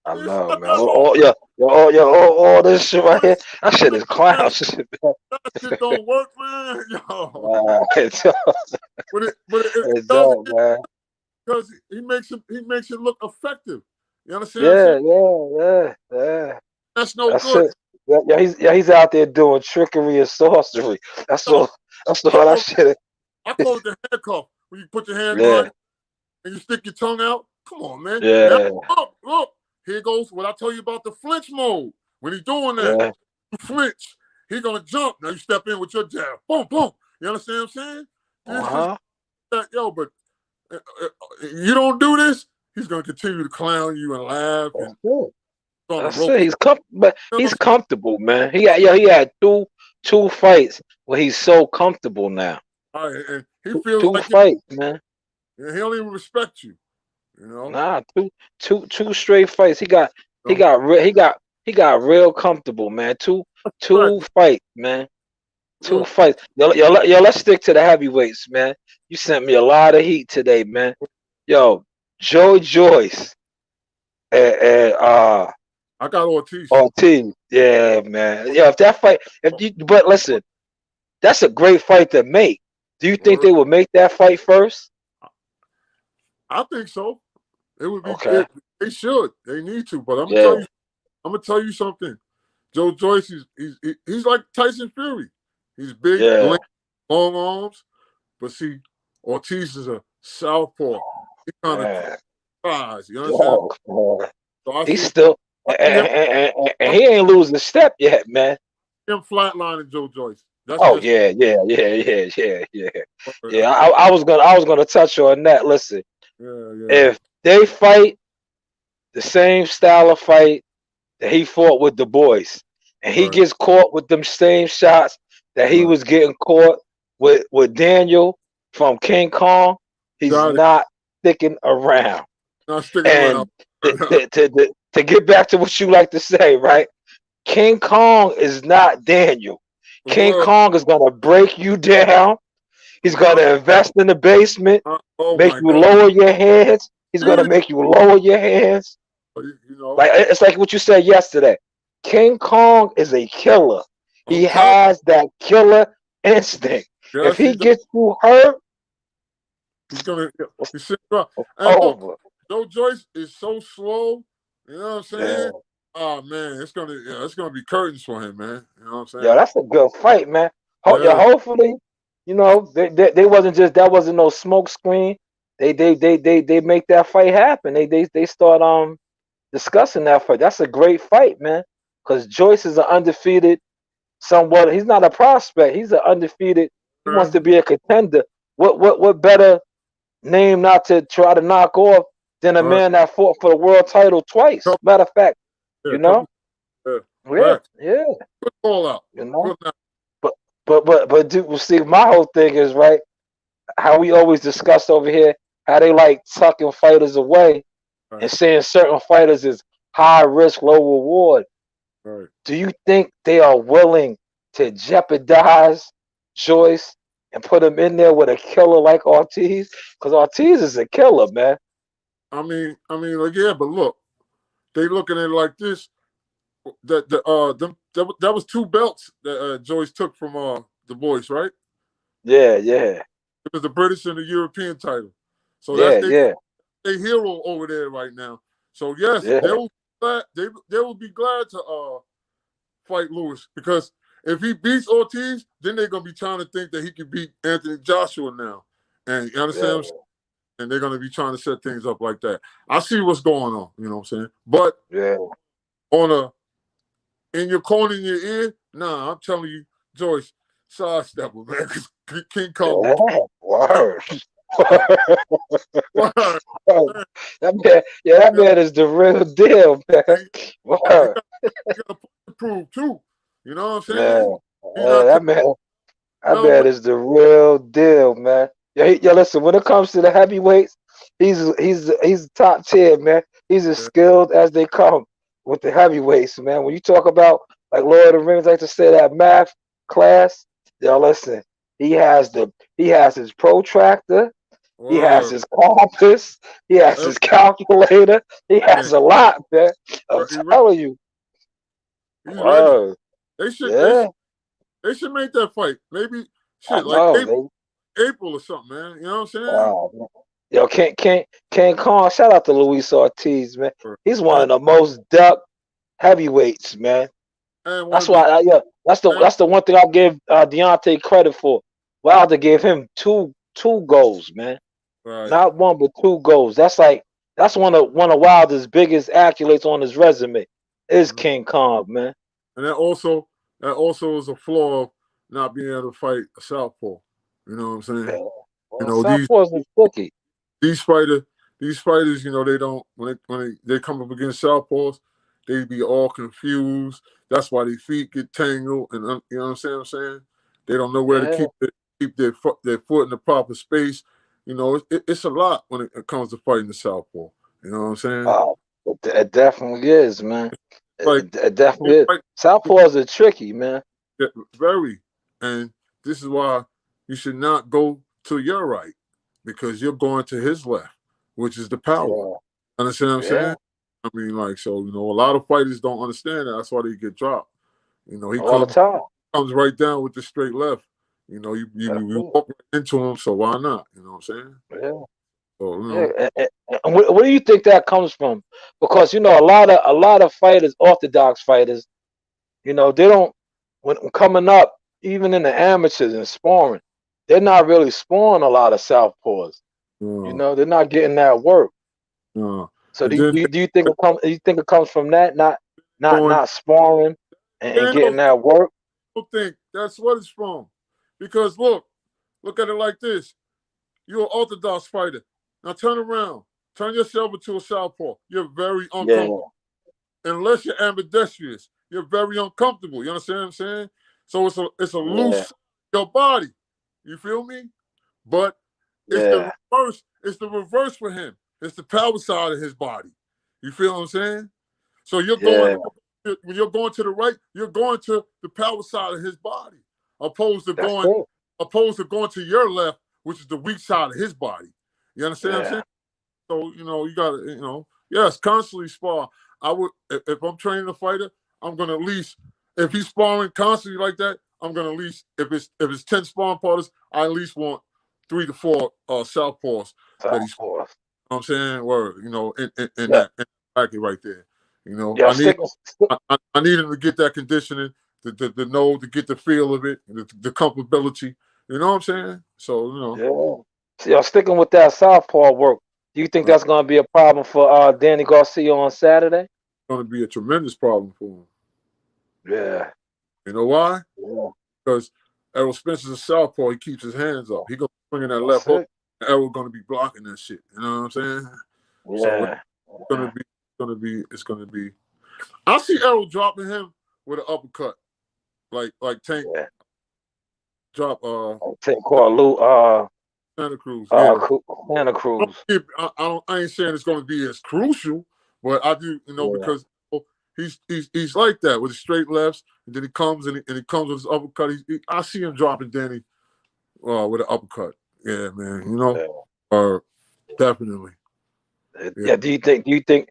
I know, man. All this shit right here, that shit is clown shit, man. That shit don't work, man. It don't, man. Because he makes it look effective. You understand? Yeah. That's no good. He's out there doing trickery and sorcery. That's all that shit is. I call it the handcuff. When you put your hand on it and you stick your tongue out. Come on, man. Yeah. Now, look. Here goes what I told you about the flinch mode. When he's doing that, you flinch. He's going to jump. Now you step in with your jab. Boom, boom. You understand what I'm saying? But you don't do this, he's going to continue to clown you and laugh. That's it. He's comfortable, man. He had two fights where he's so comfortable now. And he feels two like fights, man. He don't even respect you. Nah, two straight fights. He got real comfortable, man. Two fights, man. Two fights. Yo, let's stick to the heavyweights, man. You sent me a lot of heat today, man. Yo, Joe Joyce and I got Ortiz. Yeah, man. Yeah, but listen, that's a great fight to make. Do you think they would make that fight first? I think so. It would be. Okay. They should. They need to. But I'm gonna tell you something. Joe Joyce, he's like Tyson Fury. He's big, long arms. But see, Ortiz is a southpaw. He kind of tries. You understand? So he's still, and he ain't losing a step yet, man. Him flatlining Joe Joyce. Yeah. I was gonna touch on that. Listen, if they fight the same style of fight that he fought with the boys, and he gets caught with them same shots that he was getting caught with Daniel from King Kong, he's not sticking around. To get back to what you like to say, right? King Kong is not Daniel. King Kong is gonna break you down. He's gonna invest in the basement, make you lower your hands. He's gonna make you lower your hands. Like it's like what you said yesterday. King Kong is a killer. He has that killer instinct. If he gets you hurt, he's sit around. Joe Joyce is so slow. You know what I'm saying? Oh man, it's gonna be curtains for him, man. You know what I'm saying? Yo, that's a good fight, man. Yeah, Yeah. hopefully, they wasn't just that wasn't no smoke screen. They make that fight happen. They start discussing that fight. That's a great fight, man. Because Joyce is an undefeated, somewhat. He's not a prospect. He's an undefeated. He wants to be a contender. What better name not to try to knock off than a man that fought for the world title twice? Matter of fact, Yeah, you know. Yeah, yeah. Good call out. You know. But dude, see, my whole thing is right. How we always discussed over here, how they like tucking fighters away and saying certain fighters is high risk, low reward. Right. Do you think they are willing to jeopardize Joyce and put him in there with a killer like Ortiz? Because Ortiz is a killer, man. I mean, like, yeah, but look, they looking at it like this. That was 2 belts that Joyce took from the boys, right? Yeah, yeah. It was the British and the European title. So yeah, that's a hero over there right now. So yes, they will be glad to fight Lewis, because if he beats Ortiz, then they're gonna be trying to think that he can beat Anthony Joshua now. And you understand what I'm saying? And they're gonna be trying to set things up like that. I see what's going on, you know what I'm saying? But in your corner, in your ear, nah, I'm telling you, Joyce, sidestep him, man. King Kong. Word. That man is the real deal, man. Word. You gotta prove too. You know what I'm saying? That man is the real deal, man. Yeah, listen, when it comes to the heavyweights, he's top tier, man. He's as skilled as they come with the heavyweights, man. When you talk about, like Lord of the Rings like to say, that math class, yo, listen, he has his protractor, he has his compass, he has his calculator, he has a lot, man. I'm telling you. He's ready. They should make that fight. Maybe April or something, man. You know what I'm saying? Yo, King Kong, shout out to Luis Ortiz, man. He's one of the most ducked heavyweights, man. That's why, that's the one thing I'll give Deontay credit for. Wilder gave him two goals, man. Right. Not one, but 2 goals. That's one of Wilder's biggest accolades on his resume. Is King Kong, man. And that also is a flaw of not being able to fight a southpaw. You know what I'm saying? Yeah. Well, southpaws are tricky. These fighters, you know, they don't, when they come up against southpaws, they be all confused. That's why their feet get tangled, and you know what I'm saying? They don't know where to keep their foot in the proper space. You know, it's a lot when it comes to fighting the southpaw. You know what I'm saying? Oh, it definitely is, man. It definitely is. Southpaws are tricky, man. Very. And this is why you should not go to your right, because you're going to his left, which is the power. Understand what I'm saying? I mean, like, so, you know, a lot of fighters don't understand that. That's why they get dropped. You know, he comes right down with the straight left. You know, you walk right into him, so why not? You know what I'm saying? Yeah. So, you know. And where do you think that comes from? Because, you know, a lot of fighters, orthodox fighters, you know, they don't, when coming up, even in the amateurs and sparring, they're not really sparring a lot of southpaws. You know, they're not getting that work. So do you think it comes from that, not sparring and getting that work? I don't think that's what it's from. Because look at it like this. You're an orthodox fighter. Now turn around. Turn yourself into a southpaw. You're very uncomfortable. Yeah. Unless you're ambidextrous, you're very uncomfortable. You understand what I'm saying? So it's a loose your body. You feel me? But it's the reverse. It's the reverse for him. It's the power side of his body. You feel what I'm saying? So you're going when you're going to the right, you're going to the power side of his body, opposed to going to your left, which is the weak side of his body. You understand what I'm saying? So, you know, you gotta, you know, yes, constantly spar. I would, if I'm training a fighter, I'm gonna at least, if he's sparring constantly like that, I'm gonna at least, if it's 10 sparring partners, I at least want 3 to 4 southpaws that he's. You know what I'm saying? Word, you know, in that bracket right there. You know, Yeah, I need him to get that conditioning, to know, to get the feel of it, the comfortability. You know what I'm saying? So, you know. Yeah. So, sticking with that southpaw work, do you think that's going to be a problem for Danny Garcia on Saturday? It's going to be a tremendous problem for him. Yeah. You know why? Yeah. Because Errol Spencer's a southpaw. He keeps his hands up. He going to swing in that left hook. Errol going to be blocking that shit. You know what I'm saying? Yeah. So it's going to be. I see Errol dropping him with an uppercut, like Tank drop. Tank called Lou. Santa Cruz. Santa Cruz. I ain't saying it's going to be as crucial, but I do, because he's like that with his straight lefts, and then he comes and he comes with his uppercut. I see him dropping Danny with an uppercut. Yeah, man. Definitely. Yeah. Do you think he could?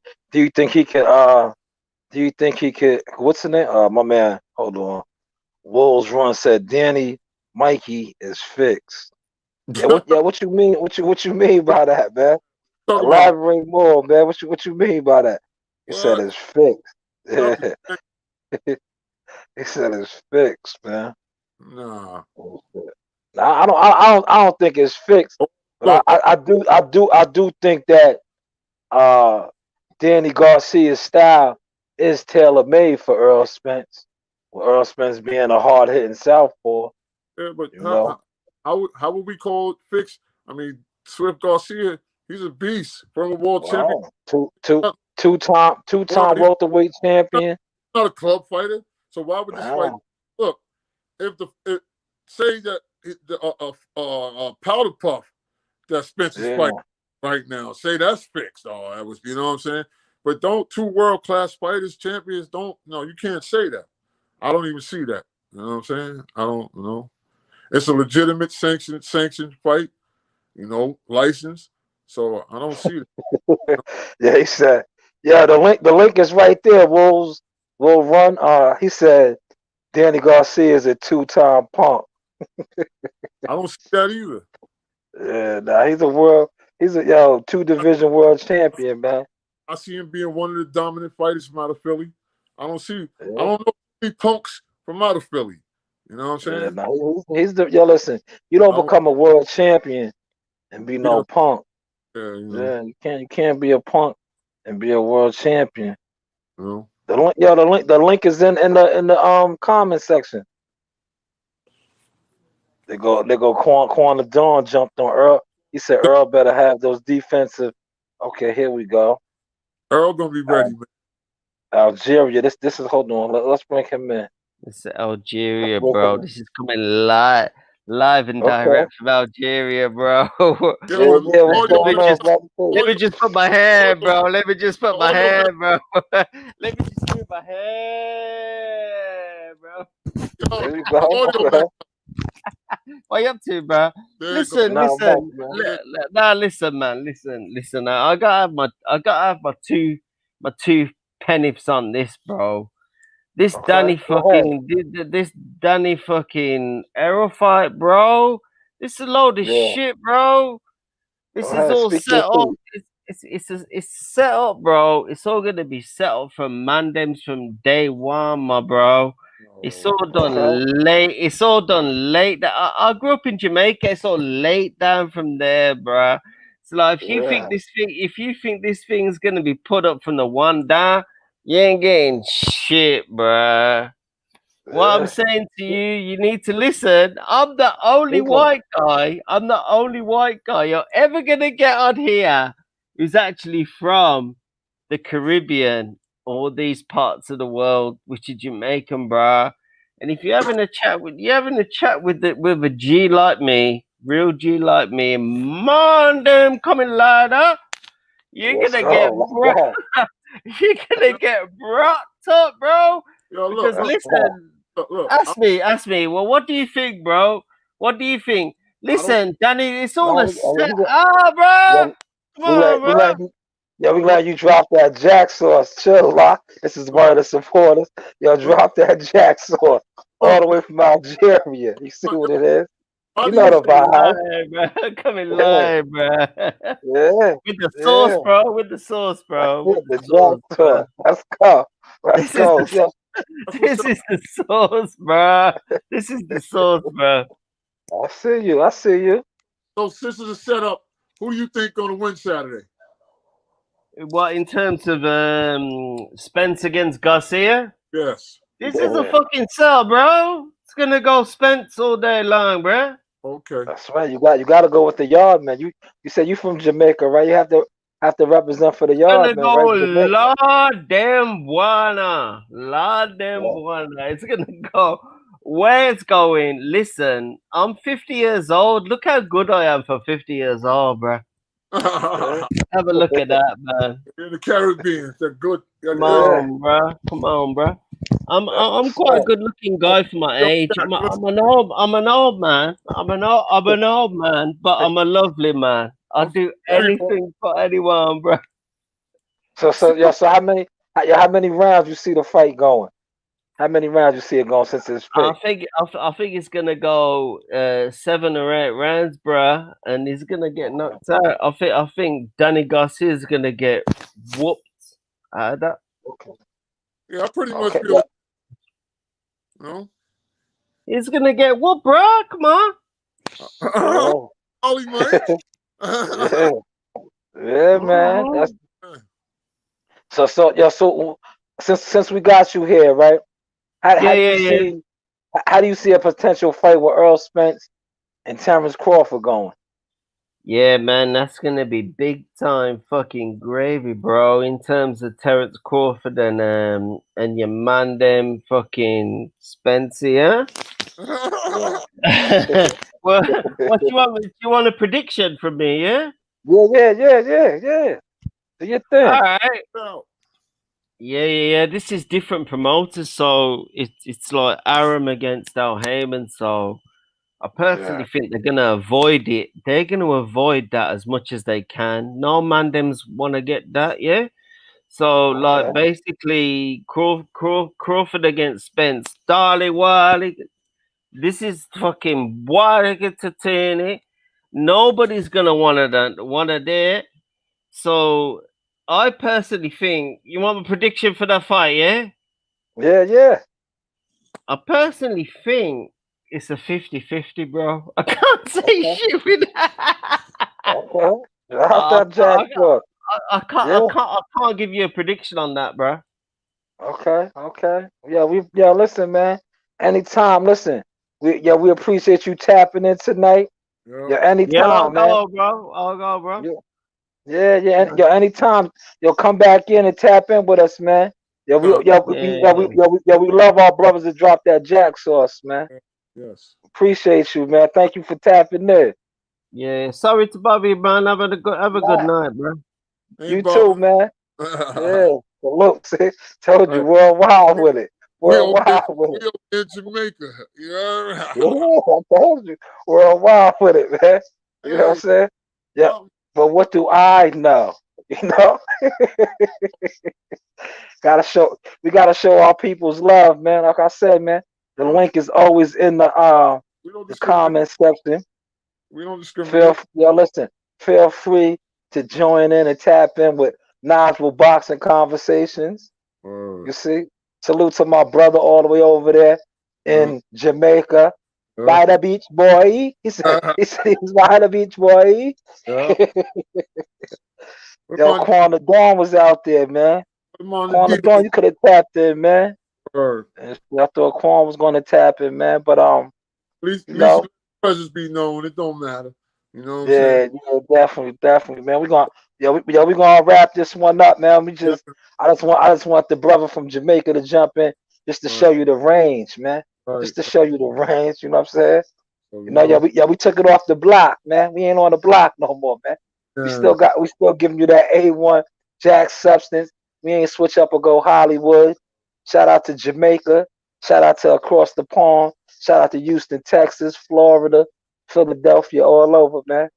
Do you think he could? What's the name? My man. Hold on. Wolves Run said Danny Mikey is fixed. Yeah. What you mean? What you mean by that, man? Elaborate more, man. What you mean by that? You said it's fixed. Yeah. He said it's fixed, man. Nah. I don't think it's fixed. But I do think that Danny Garcia's style is tailor made for Earl Spence. With Earl Spence being a hard hitting southpaw. Yeah, but how would we call it fixed? I mean, Swift Garcia, he's a beast, former world champion. Two-time welterweight champion. Not a club fighter. So why would this fight? Look, say that powder puff that Spence is fighting right now, say that's fixed. Oh, that was, you know what I'm saying? But two world-class fighters, champions, you can't say that. I don't even see that. You know what I'm saying? I don't know. It's a legitimate sanctioned fight, licensed. So I don't see it. Yeah, he said. Yeah, the link is right there. Wolves will run. He said Danny Garcia is a 2-time punk. I don't see that either. Yeah, he's a 2-division world champion, man. I see him being one of the dominant fighters from out of Philly. I don't know any punks from out of Philly. You know what I'm saying? Yeah, he's listen, you don't become a world champion and be no punk. Yeah, you can't be a punk and be a world champion. No. The link is in the comment section. They go Quan the Dawn jumped on Earl. He said Earl better have those defensive. Okay, here we go. Earl gonna be ready, man. Algeria. This is hold on. Let's bring him in. It's Algeria, bro. This is coming live and direct from Algeria, bro. Let me just put my hand, bro. Let me just put my hand, bro. Let me just move my hand, bro. There you go. What you up to, bro? Listen, man. Listen. I gotta have my two pennies on this, bro. This Danny fucking Errol fight, bro. This is a load of shit, bro. This is all set up. It's set up, bro. It's all gonna be set up from Mandems from day one, my bro. It's all done late. It's all done late. I grew up in Jamaica. It's all laid down from there, bro. So like, if you think this thing's gonna be put up from the one down, you ain't getting shit, bruh. What I'm saying to you, you need to listen. I'm the only white guy. You're ever gonna get on here who's actually from the Caribbean or these parts of the world, which is Jamaican, bruh. And if you're having a chat with a G like me, real G like me, man, them coming ladder, you're gonna get you're gonna get brought up, bro. Because listen, ask me. Well, what do you think, bro? What do you think? Listen, Danny, it's all a set. Bro. Come on, bro. We glad you dropped that Jack sauce. Chill, lock. This is one of the supporters. Drop that Jack sauce all the way from Algeria. You see what it is? You know the vibe. Live, bro. Coming live, bro. Yeah. With the sauce, bro. With the sauce, bro. With The the sauce, JAK bro. Talk. Let's go. Let's This is go. the, this is the sauce, bro. This is the sauce, bro. I see you. I see you. So since it's a setup, who do you think gonna win Saturday? What in terms of Spence against Garcia? Yes. This is a fucking sell, bro. It's gonna go Spence all day long, bro. Okay. That's right. You got to go with the yard, man. You said you from Jamaica, right? You have to represent for the yard, man. Go Right? Jamaica. La dem buena. La dem buena. It's gonna go where it's going. Listen, I'm 50 years old. Look how good I am for 50 years old, bro. Have a look at that, man. In the Caribbean, they're good. Come on, bro. Come on, bro. I'm quite a good looking guy for my age. I'm an old man. I'm an old man, but I'm a lovely man. I'll do anything for anyone, bro. So how many rounds you see the fight going? How many rounds you see it going since it's picked? I think it's gonna go 7 or 8 rounds, bro, and he's gonna get knocked out. I think Danny Garcia is gonna get whooped out of that. Okay. Yeah, I pretty much feel it. No? He's gonna get whooped, bro. Come on. Ollie, man. Yeah, man. That's so since we got you here, right? How do you see a potential fight with Earl Spence and Terrence Crawford going? Yeah, man, that's gonna be big time fucking gravy, bro. In terms of Terrence Crawford and your man them fucking Spencer, yeah? Well, what you want? You want a prediction from me? Yeah. Yeah. Do your thing. All right. Yeah. This is different promoters, so it's like Aram against Al Heyman. So I personally think they're gonna avoid it. They're gonna avoid that as much as they can. No mandems want to get that, yeah. So like basically Crawford against Spence, Darley Wiley. This is fucking wild entertaining. Nobody's gonna wanna there. So I personally think you want a prediction for that fight, yeah? Yeah. I personally think it's a 50-50, bro. I can't say shit with that. I can't give you a prediction on that, bro. Okay. Yeah, listen, man. Anytime, listen. We appreciate you tapping in tonight. Yeah, anytime, man. I'll go, bro. Yeah. Anytime. You'll come back in and tap in with us, man. We love our brothers that drop that jack sauce, man. Yes. Appreciate you, man. Thank you for tapping in. Yeah. Sorry to bother you, man. Have a good night, bro. You too, man. Yeah. Look, see, told you, worldwide with it. Worldwide with it. In Jamaica. Yeah. I told you. Worldwide with it, man. You know what I'm saying? Yeah. But what do I know? You know? We gotta show our people's love, man. Like I said, man, the link is always in the comment section. We don't discriminate. Feel free to join in and tap in with Knowledgeable Boxing Conversations. You see? Salute to my brother all the way over there in Jamaica. By the beach, boy. He said he's by the beach, boy. Yo, Corner Dawn was out there, man. Corner Dawn, you could have tapped in, man. And I thought Quan was going to tap in, man. But at least the presence be known. It don't matter. You know what I'm saying? Yeah, definitely, man. We gonna wrap this one up, man. I just want the brother from Jamaica to jump in just to show you the range, man. Just to show you the range, you know what I'm saying? We took it off the block, man. We ain't on the block no more, man. We still giving you that A1 Jack substance. We ain't switch up or go Hollywood. Shout out to Jamaica. Shout out to across the pond. Shout out to Houston, Texas, Florida, Philadelphia, all over, man.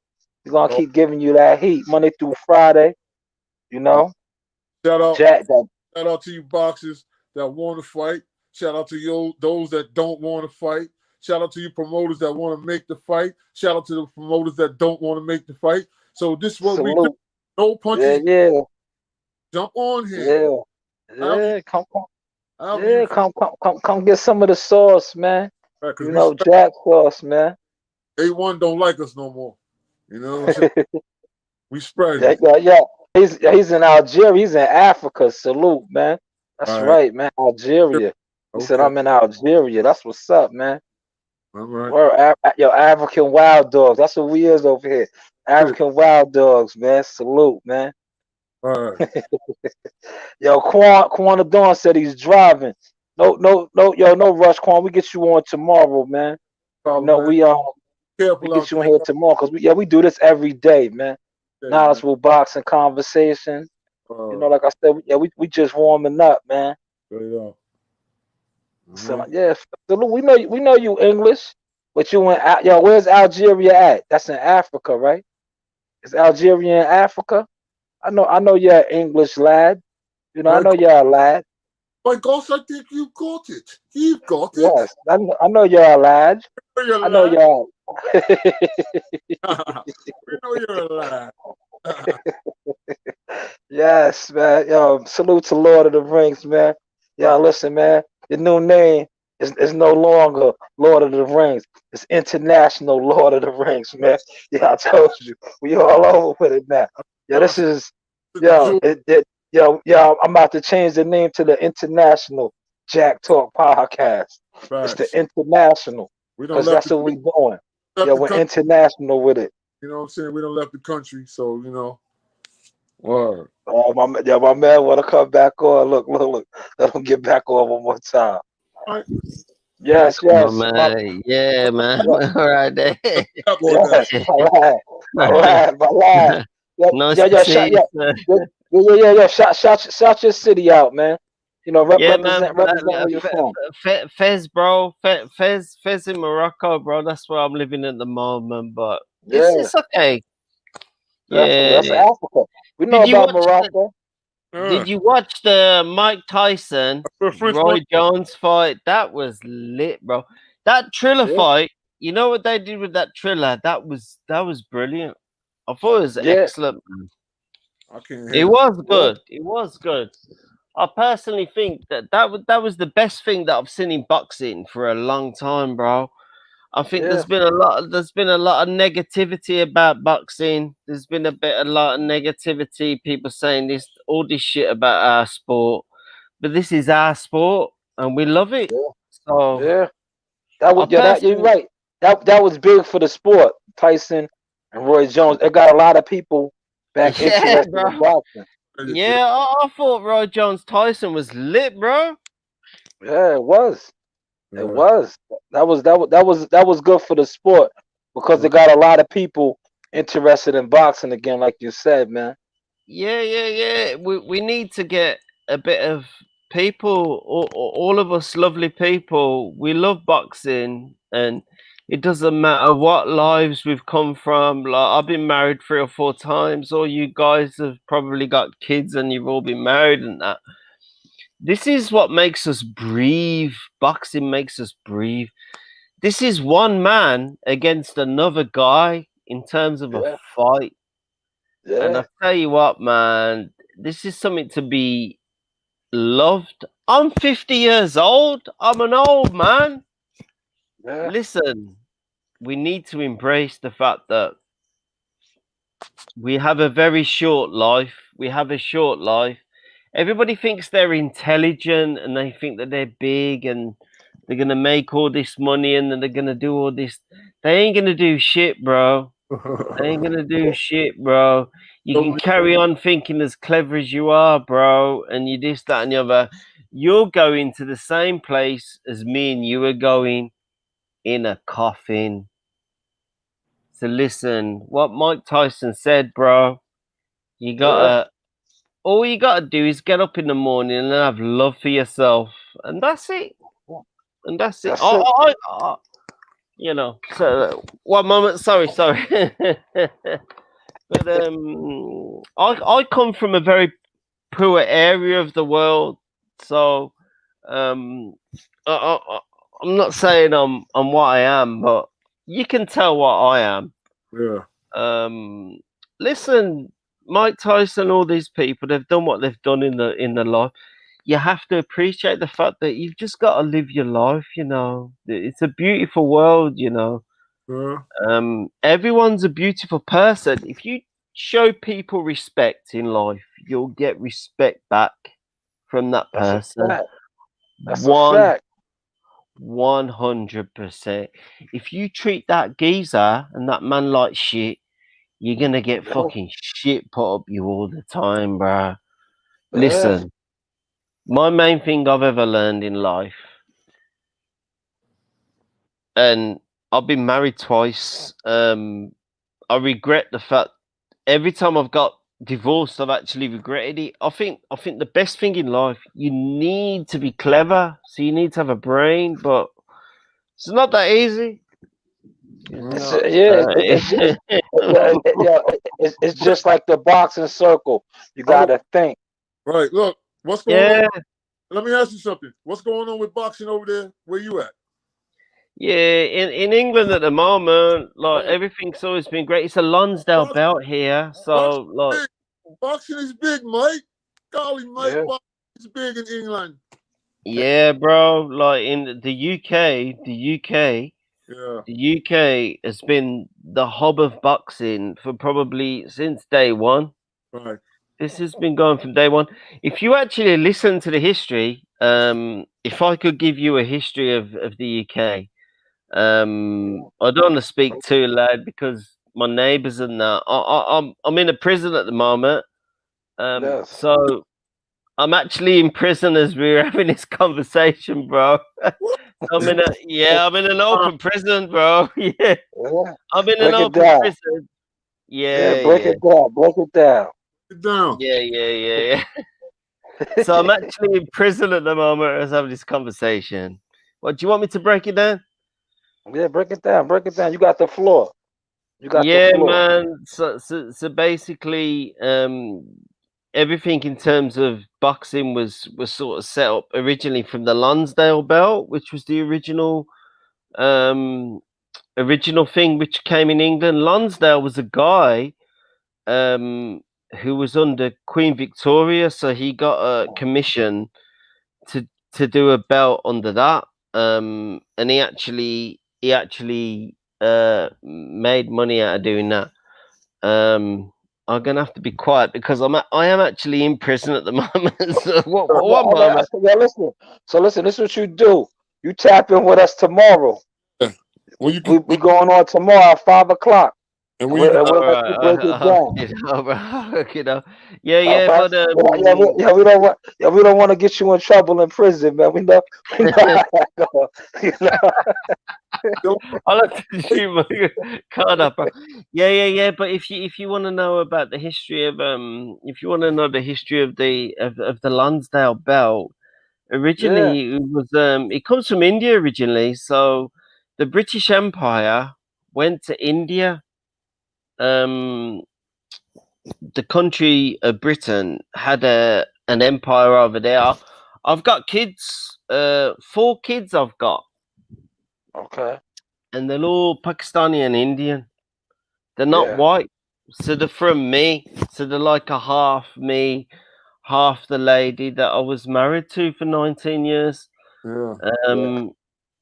We're gonna keep giving you that heat Monday through Friday. You know? Shout out to you boxers that want to fight. Shout out to those that don't want to fight. Shout out to you promoters that want to make the fight. Shout out to the promoters that don't want to make the fight. So this is what we do. No punches. Yeah. Jump on here. Yeah. Come get some of the sauce, man. Right, you know, Jak sauce, man. A1 don't like us no more. You know what I'm saying? We spread. Yeah. He's in Algeria. He's in Africa. Salute, man. That's right, man. Algeria. He said, I'm in Algeria. That's what's up, man. All right. We're African wild dogs. That's what we is over here. African wild dogs, man. Salute, man. All right. Yo, Quan the Dawn said he's driving. No rush, Quan. We get you on tomorrow, man. We get you in here tomorrow because we do this every day, man. Knowledgeable boxing conversation. Like I said, we just warming up, man. So we know you English, but you in where's Algeria at? That's in Africa, right? Is Algeria in Africa? I know you're an English lad. I know you're a lad. My gosh, I think you got it. You got it. Yes, I know you're a lad. I know you're. We know you're a lad. Yes, man. Yo, salute to Lord of the Rings, man. Yo, listen, man. Your new name is no longer Lord of the Rings. It's International Lord of the Rings, man. Yeah, I told you. We all over with it now. Yeah, this is I'm about to change the name to the International Jak Talk Podcast. It's the International. Because that's what we're doing. Yeah, we're international with it. You know what I'm saying? We don't left the country, so Word. My man want to come back on. Look. Let him get back on one more time. Right. Yes. Man. Yeah, man. All right, there. Yes. All right. Shout your city out, man. Represent where you're from. Fez, bro. Fez in Morocco, bro. That's where I'm living at the moment, but it's okay. That's Africa. We know about Morocco. Did you watch the Mike Tyson Roy Jones fight? That was lit, bro. That Triller fight. You know what they did with that Triller? That was brilliant. I thought it was excellent. It was good. It was good. I personally think that was the best thing that I've seen in boxing for a long time, bro. I think there's been a lot of negativity about boxing. There's been a lot of negativity, people saying all this shit about our sport. But this is our sport and we love it. So you're right. That was big for the sport. Tyson and Roy Jones. It got a lot of people back interested in boxing. Yeah, I thought Roy Jones Tyson was lit, bro. Yeah, it was. It was. That was good for the sport because it got a lot of people interested in boxing again, like you said, man. Yeah. We need to get a bit of people, all of us lovely people. We love boxing, and it doesn't matter what lives we've come from. Like, I've been married 3 or 4 times. All you guys have probably got kids and you've all been married and that. This is what makes us breathe. Boxing makes us breathe. This is one man against another guy in terms of a fight. Yeah. And I tell you what, man, this is something to be loved. I'm 50 years old. I'm an old man. Yeah. Listen, we need to embrace the fact that we have a very short life. Everybody thinks they're intelligent and they think that they're big and they're going to make all this money and then they're going to do all this. They ain't going to do shit, bro. You can carry on thinking as clever as you are, bro, and you this, that, and the other. You're going to the same place as me and you are going, in a coffin. So listen, what Mike Tyson said, bro, all you gotta do is get up in the morning and have love for yourself, and that's it. So one moment, sorry. But I come from a very poor area of the world, so I I'm not saying I'm what I am, but you can tell what I am. Yeah. Listen, Mike Tyson, all these people, they've done what they've done in the life. You have to appreciate the fact that you've just got to live your life. You know, it's a beautiful world. You know, everyone's a beautiful person. If you show people respect in life, you'll get respect back from that person. That's a fact. 100%. If you treat that geezer and that man like shit, you're gonna get fucking shit put up you all the time, bruh. Listen, my main thing I've ever learned in life, and I've been married twice. I regret the fact every time I've got divorced, I've actually regretted it. I think the best thing in life, you need to be clever, so you need to have a brain, but it's not that easy. It's just like the boxing circle. You gotta think. Right. Look, what's going on? Let me ask you something. What's going on with boxing over there? Where you at? Yeah, in England at the moment, like everything's always been great. It's a Lonsdale belt here, so boxing is big, Mike. Golly, Mike, boxing is big in England. Yeah, bro. Like in the UK, the UK has been the hub of boxing for probably since day one. Right. This has been going from day one. If you actually listen to the history, if I could give you a history of the UK, I don't want to speak too loud because my neighbours and that. I'm in a prison at the moment, so I'm actually in prison as we're having this conversation, bro. I'm in an open prison, bro. Yeah, I'm in an open prison. Break it down. Yeah. So I'm actually in prison at the moment as having this conversation. What do you want me to break it down? Yeah, break it down. You got the floor. The floor. Man. So basically, everything in terms of boxing was sort of set up originally from the Lonsdale belt, which was the original thing which came in England. Lonsdale was a guy who was under Queen Victoria, so he got a commission to do a belt under that, and he actually made money out of doing that. I'm gonna have to be quiet because I am actually in prison at the moment. So one moment. Listen. This is what you do. You tap in with us tomorrow. We going on tomorrow at 5:00. And we'll break it down. We don't want to get you in trouble in prison, man. We know how that goes. I'll have to shoot my card up, bro. Yeah. But if you want to know about the history of if you want to know the history of the Lonsdale belt, originally it was it comes from India originally. So the British Empire went to India. The country of Britain had an empire over there. I've got kids, 4 kids I've got. Okay. And they're all Pakistani and Indian. They're not white. So they're from me. So they're like a half me, half the lady that I was married to for 19 years.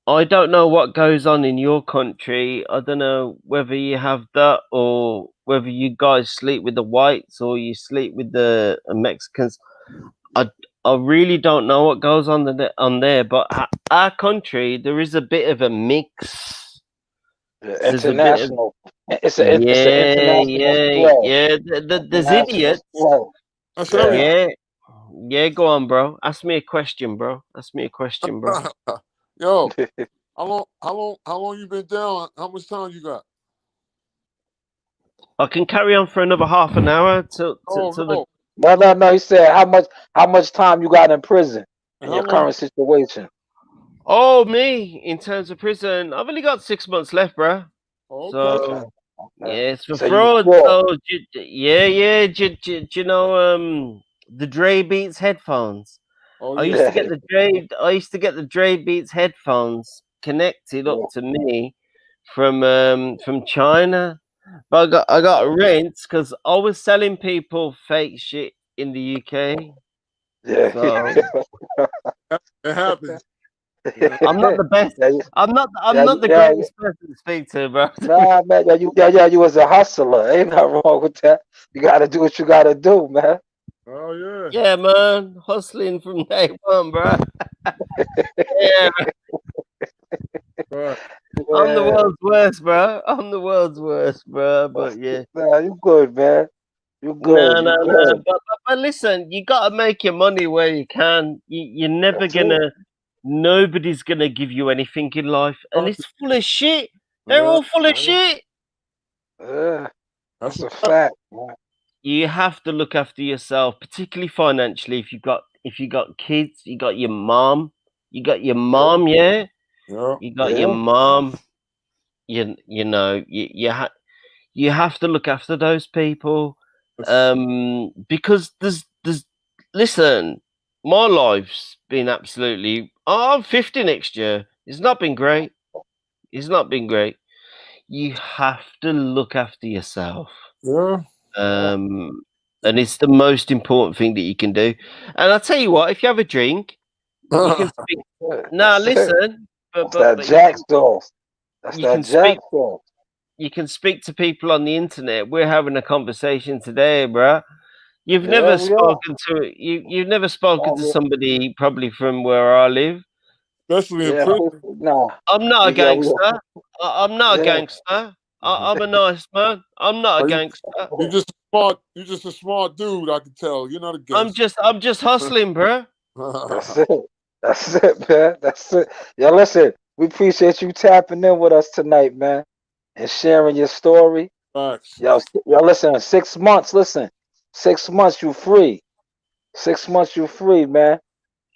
I don't know what goes on in your country. I don't know whether you have that or whether you guys sleep with the whites or you sleep with the Mexicans. I really don't know what goes on there, but our country, there is a bit of a mix. International. It's an international. There's idiots. Yeah. Go on, bro. Ask me a question, bro. Yo, how long you been down? How much time you got? I can carry on for another half an hour till the. No. He said how much time you got in prison in your current situation. Oh, me in terms of prison, I've only got 6 months left, bro. Okay. So it's for fraud. So do you know the Dre Beats headphones? I used to get the Dre Beats headphones connected up to me from China, but I got rinse because I was selling people fake shit in the UK. Yeah, So It happens. I'm not the best. I'm not the greatest person to speak to, bro. Nah, man, you was a hustler. Ain't nothing wrong with that. You gotta do what you gotta do, man. Oh yeah. Yeah, man, hustling from day one, bro. Yeah, Right. I'm the world's worst, bro. I'm the world's worst, bro. But yeah, Nah, you good, man. You good. no. You good. But listen, you gotta make your money where you can. You're never gonna. Nobody's gonna give you anything in life, and it's full of shit. They're all full of shit. Yeah, that's a fact, man. You have to look after yourself, particularly financially. If you got kids, you got your mom. You got your mom, yeah. You got your mom. You know you have to look after those people, because there's listen. My life's been absolutely. I'm 50 next year. It's not been great. It's not been great. You have to look after yourself. Yeah. And it's the most important thing that you can do. And I'll tell you what, if you have a drink, you can speak. Now listen, That's that Jack sauce. That's you that can Jack speak. sauce. You can speak to people on the internet. We're having a conversation today, bruh. You've never spoken to you've never spoken to somebody probably from where I live. Especially in prison. No. I'm not a gangster. I'm not a gangster. I'm a nice man. I'm not a gangster. You're just a smart dude, I can tell. You're not a gangster. I'm just hustling, bro. That's it. That's it, man. That's it. Yeah, listen, we appreciate you tapping in with us tonight, man, and sharing your story. Thanks. Yo, listen, 6 months, 6 months you free. 6 months you free, man.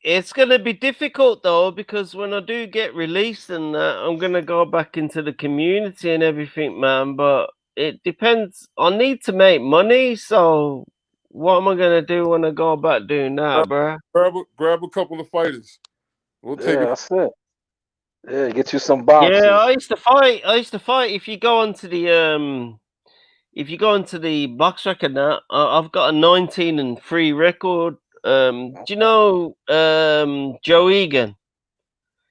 It's gonna be difficult though, because when I do get released and that, I'm gonna go back into the community and everything, man. But it depends. I need to make money, so what am I gonna do when I go back doing that, bro? Grab a couple of fighters. We'll take it. That's it. Yeah, get you some boxes. Yeah, I used to fight. If you go onto the box record now, I've got a 19-3 record. Do you know Joe Egan?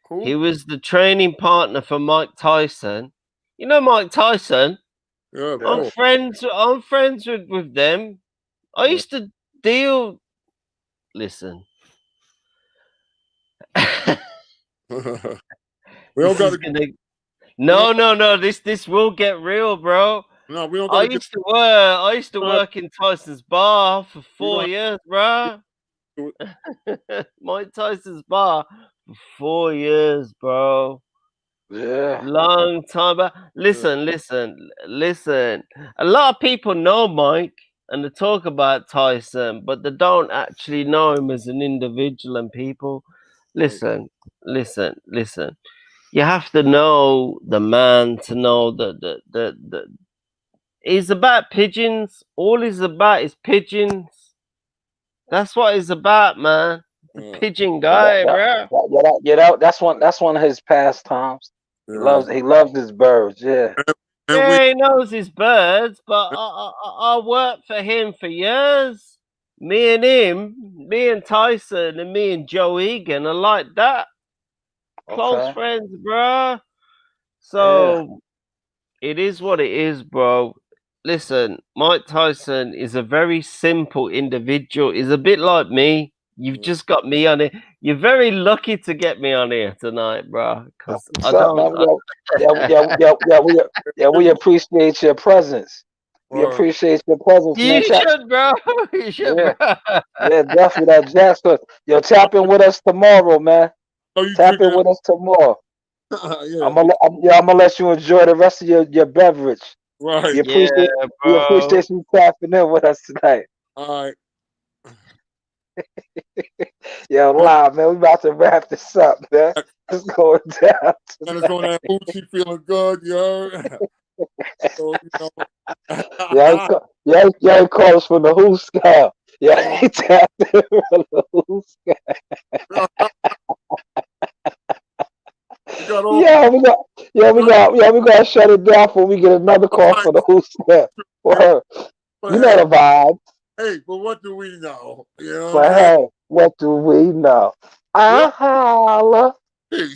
Cool. He was the training partner for Mike Tyson. You know Mike Tyson? Yeah, I'm friends with them. I used to deal. Listen. We don't got to. No. This will get real, bro. No, we don't. I used to work in Tyson's bar for 4 years, bro. Mike Tyson's bar for 4 years, bro. Yeah. Long time. But listen. A lot of people know Mike and they talk about Tyson, but they don't actually know him as an individual and people. Listen. You have to know the man to know the he's about pigeons. All he's about is pigeons. That's what he's about, man. The pigeon guy, bro. That's one of his pastimes. Yeah. He loves his birds. Yeah. He knows his birds, but I worked for him for years. Me and Tyson, and me and Joe Egan are like that. Close friends, bro. So it is what it is, bro. Listen, Mike Tyson is a very simple individual. He's a bit like me. You've just got me on it. You're very lucky to get me on here tonight, bro. Because I don't. We appreciate your presence. We appreciate your presence. You should, bro. You should, bro. Yeah, definitely that Jack stuff. Yo, tap in with us tomorrow, man. Tap in with us tomorrow. I'm gonna let you enjoy the rest of your beverage. Right. We appreciate you tapping in with us tonight. All right. Yo, live, man. We about to wrap this up, man. It's going down. And it's on that Uchi feeling good, you heard? So, he called us from the Who Scout. Yeah, he tapped in from the Who Scout. we gotta shut it down before we get another call for the who's there. For her. You know the vibe. Hey, but what do we know? You know But hey, what do we know? I holla. Hey.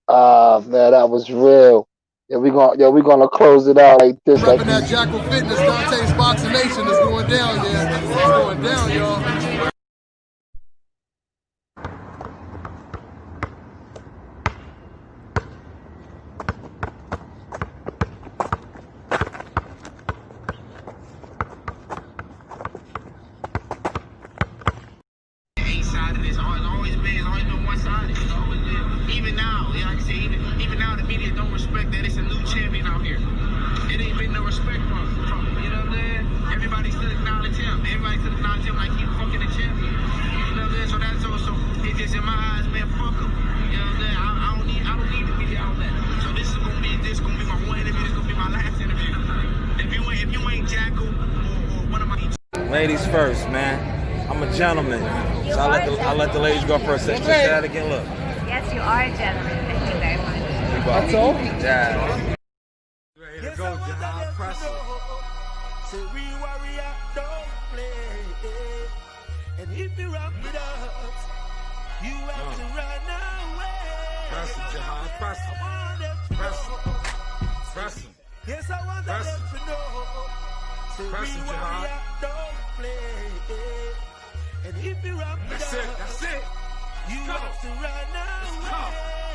Man, that was real. Yeah, we gonna close it out like this. Repping that Jackal Fitness, Dante's Boxing Nation is going down, yeah. It's going down, y'all. Even now, the media don't respect that it's a new champion out here. It ain't been no respect from him. You know what I'm saying? Everybody still acknowledge him. Everybody still acknowledge him like he's fucking a champion. You know what I'm saying? So that's also, it's just in my eyes, man, fuck him. You know what I'm saying? I don't need the media outlet. So this is gonna be my one interview. This is gonna be my last interview. If you ain't Jackal or one of my ladies first, man. I'm a gentleman. So I let the ladies go first. Say that again, look. Yes, you are a gentleman. Thank you very much. I told you. Ready to go, JAK. Press it. Say we warrior don't play. And if you rock with us, you have to run away. Press it, JAK. Press it. Press it. Press it. Yes, I want them to know. Say we warrior don't play. And if you rock with us, that's it. You have to run away.